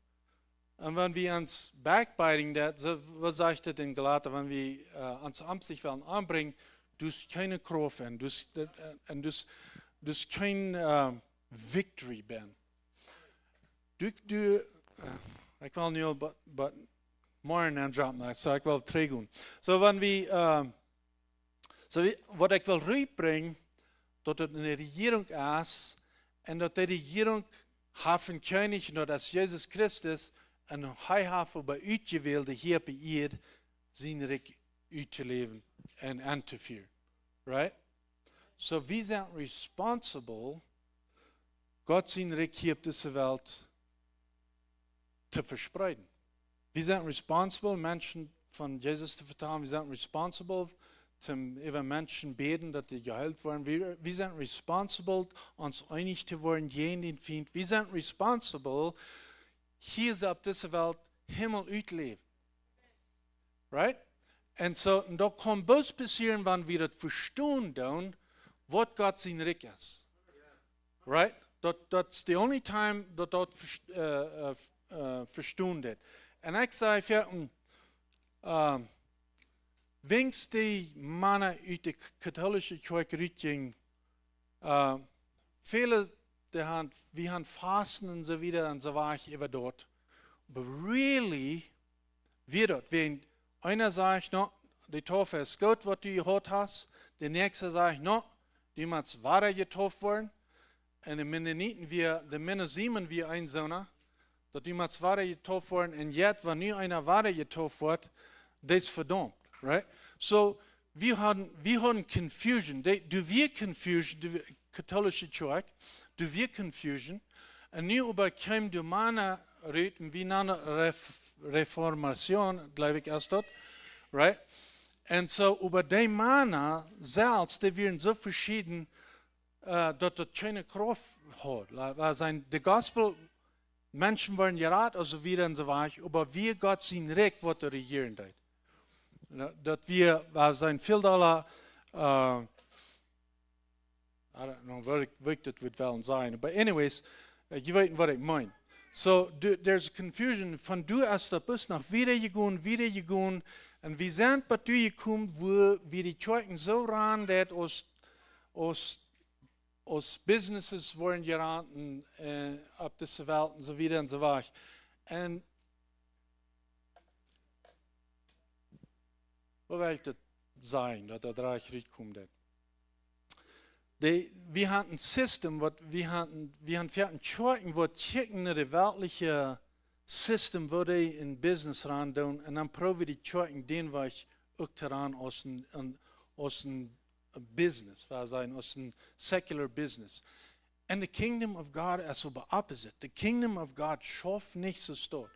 [SPEAKER 9] und wenn wir uns Backbiting, so, was sagt er in Galater, wenn wir uns amtlich wollen anbringen, du hast keine Kraft und du hast keine Victory ben. Ich will nur morgen andrappen, so ich will trägen. So wenn wir, was ich will rüberbringen, dass es eine Regierung ist, und dass die Regierung haben König, und dass Jesus Christus ein Heihafen bei Utgewählte hier bei ihr, sein Reich auszuleben und anzuführen. Right? So wir sind responsible, Gott sein Reich hier auf dieser Welt zu verspreiten. Wir sind responsible, Menschen von Jesus zu vertrauen. Wir sind responsible, über Menschen beten, dass die geheilt werden. Wir sind responsible, uns einig zu werden, jeden den Feind. Wir sind responsible, hier auf dieser Welt Himmel auszuleben. Right? Und so, und da kann bloß passieren, wenn wir das verstehen, dann, was Gott sein Reich ist. Right? That's the only time that verstehen das. Und ich sage, wenn die Männer aus der katholischen Kirche rütteln, viele, wir haben Fasten und so wieder und so weiter über dort. Aber really, wird das, wenn einer sagt, no, die Taufe ist gut, was du gehört hast, der nächste sagt, no, die muss weiter getauft werden. Und die Mennoniten, die Männer sehen wir ein Sohn, dass die muss weiter getauft werden. Und jetzt, wenn nur einer weiter getauft wird, das ist verdammt. Right? So, wir haben Confusion. Du wir Confusion, die katholische Kirche, du wir Confusion. Und nu überkämen die Männer reden, wie eine Reformation, glaube ich, ist das. Right? Und so, über die Männer selbst, die werden so verschieden, dass das keine Kraft hat. Die Gospel, Menschen werden geraten, also wieder und so weiter, aber wir Gott sein Recht, was der regieren tut. Dass wir sein viel Dollar, I don't know, wie ich das wird sein, but anyways, you weißt, was ich meine. So, there's a confusion, von du als da bist nach wieder gegangen, und wir sind bei dir gekommen, wo wir die Kirchen so ran, dass aus Businesses wurden geraten, auf dieser Welt und so wieder und so weiter. Und wo will ich das sein, dass das Reich reinkommt? Wir haben ein System, wir haben Kirchen, wo checken das weltliche System, wo die in Business ran tun, und dann probieren die Kirchen den Weg auch daran aus dem Business, aus dem secular Business. And the kingdom of God is so the opposite. The kingdom of God schafft nichts so dort.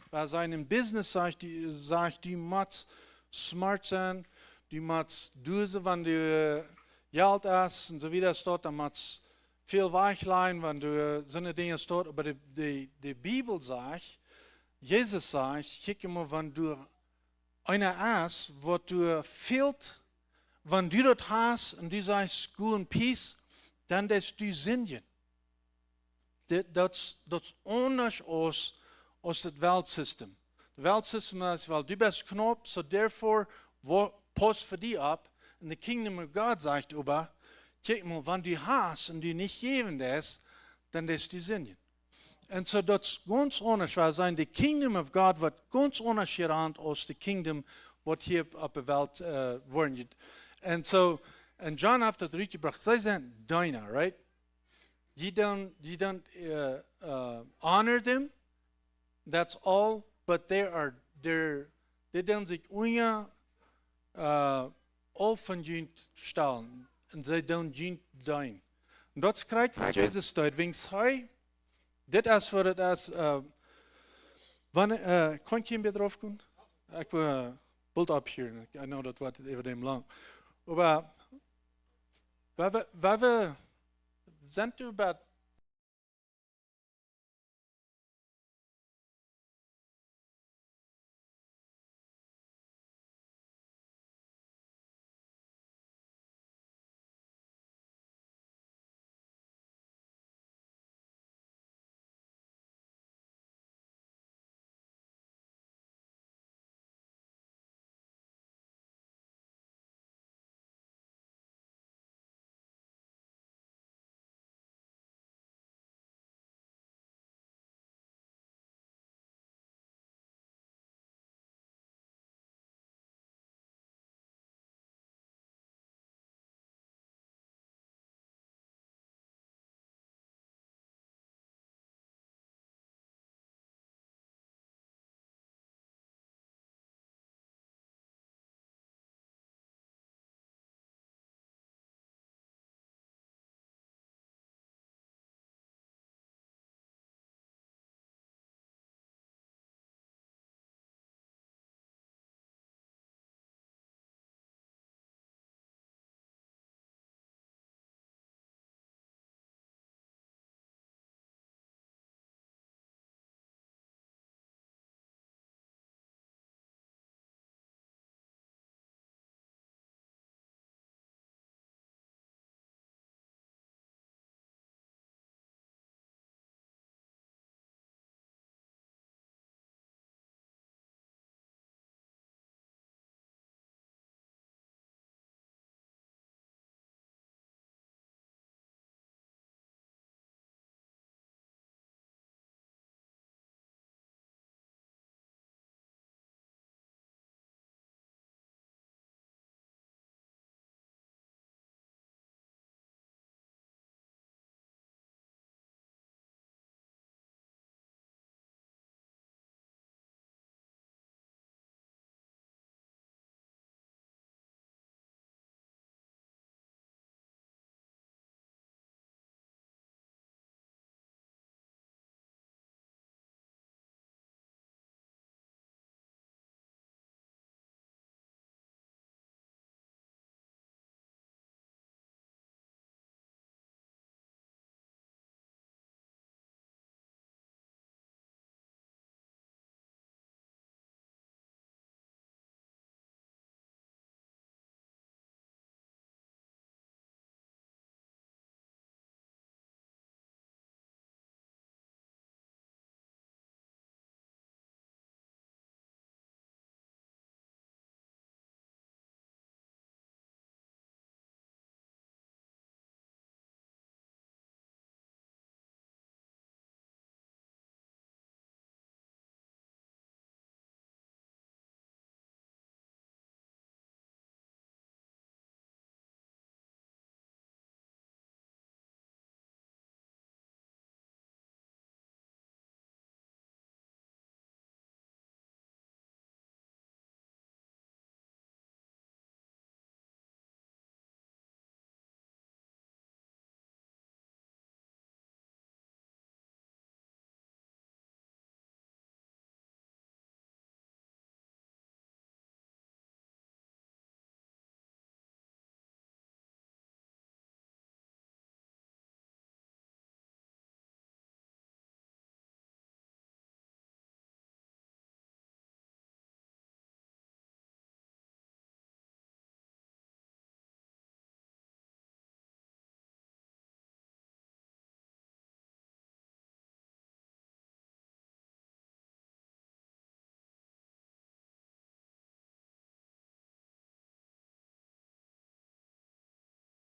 [SPEAKER 9] Weil seinem Business sagt, die muss smart sein, die muss düse, wenn du Geld hast und so wieder dort, dann muss viel Weichlein, wenn du so eine Dinge dort. Aber die Bibel sagt, Jesus sagt, kick mal, wenn du eine Aas, wo du fehlt, wenn du das hast und du sagst, gut und peace, dann ist du Sünde. Dat is anders als het Weltsystem. Het Weltsystem is wel, du bist knap, so therefore, pas für die ab. Und the Kingdom of God sagt aber, check mal, wenn du hast und du nicht geben das, dann ist die Sünde. Und so das ist ganz anders, weil sein, the Kingdom of God wird ganz anders gerannt als the Kingdom, was hier auf der Welt worden. Und so, und John hat das richtig gebracht, sie sind deiner, right? You don't honor them. That's all. But they don't sich all von jünt stellen. And they don't jünt dein. Und das kriegt Jesus dort, wegen sei, das ist für das, wann, kann ich hier drauf kommen? Ich will Bild abhören. I know das wird über dem lang. Aber, weil wir sind über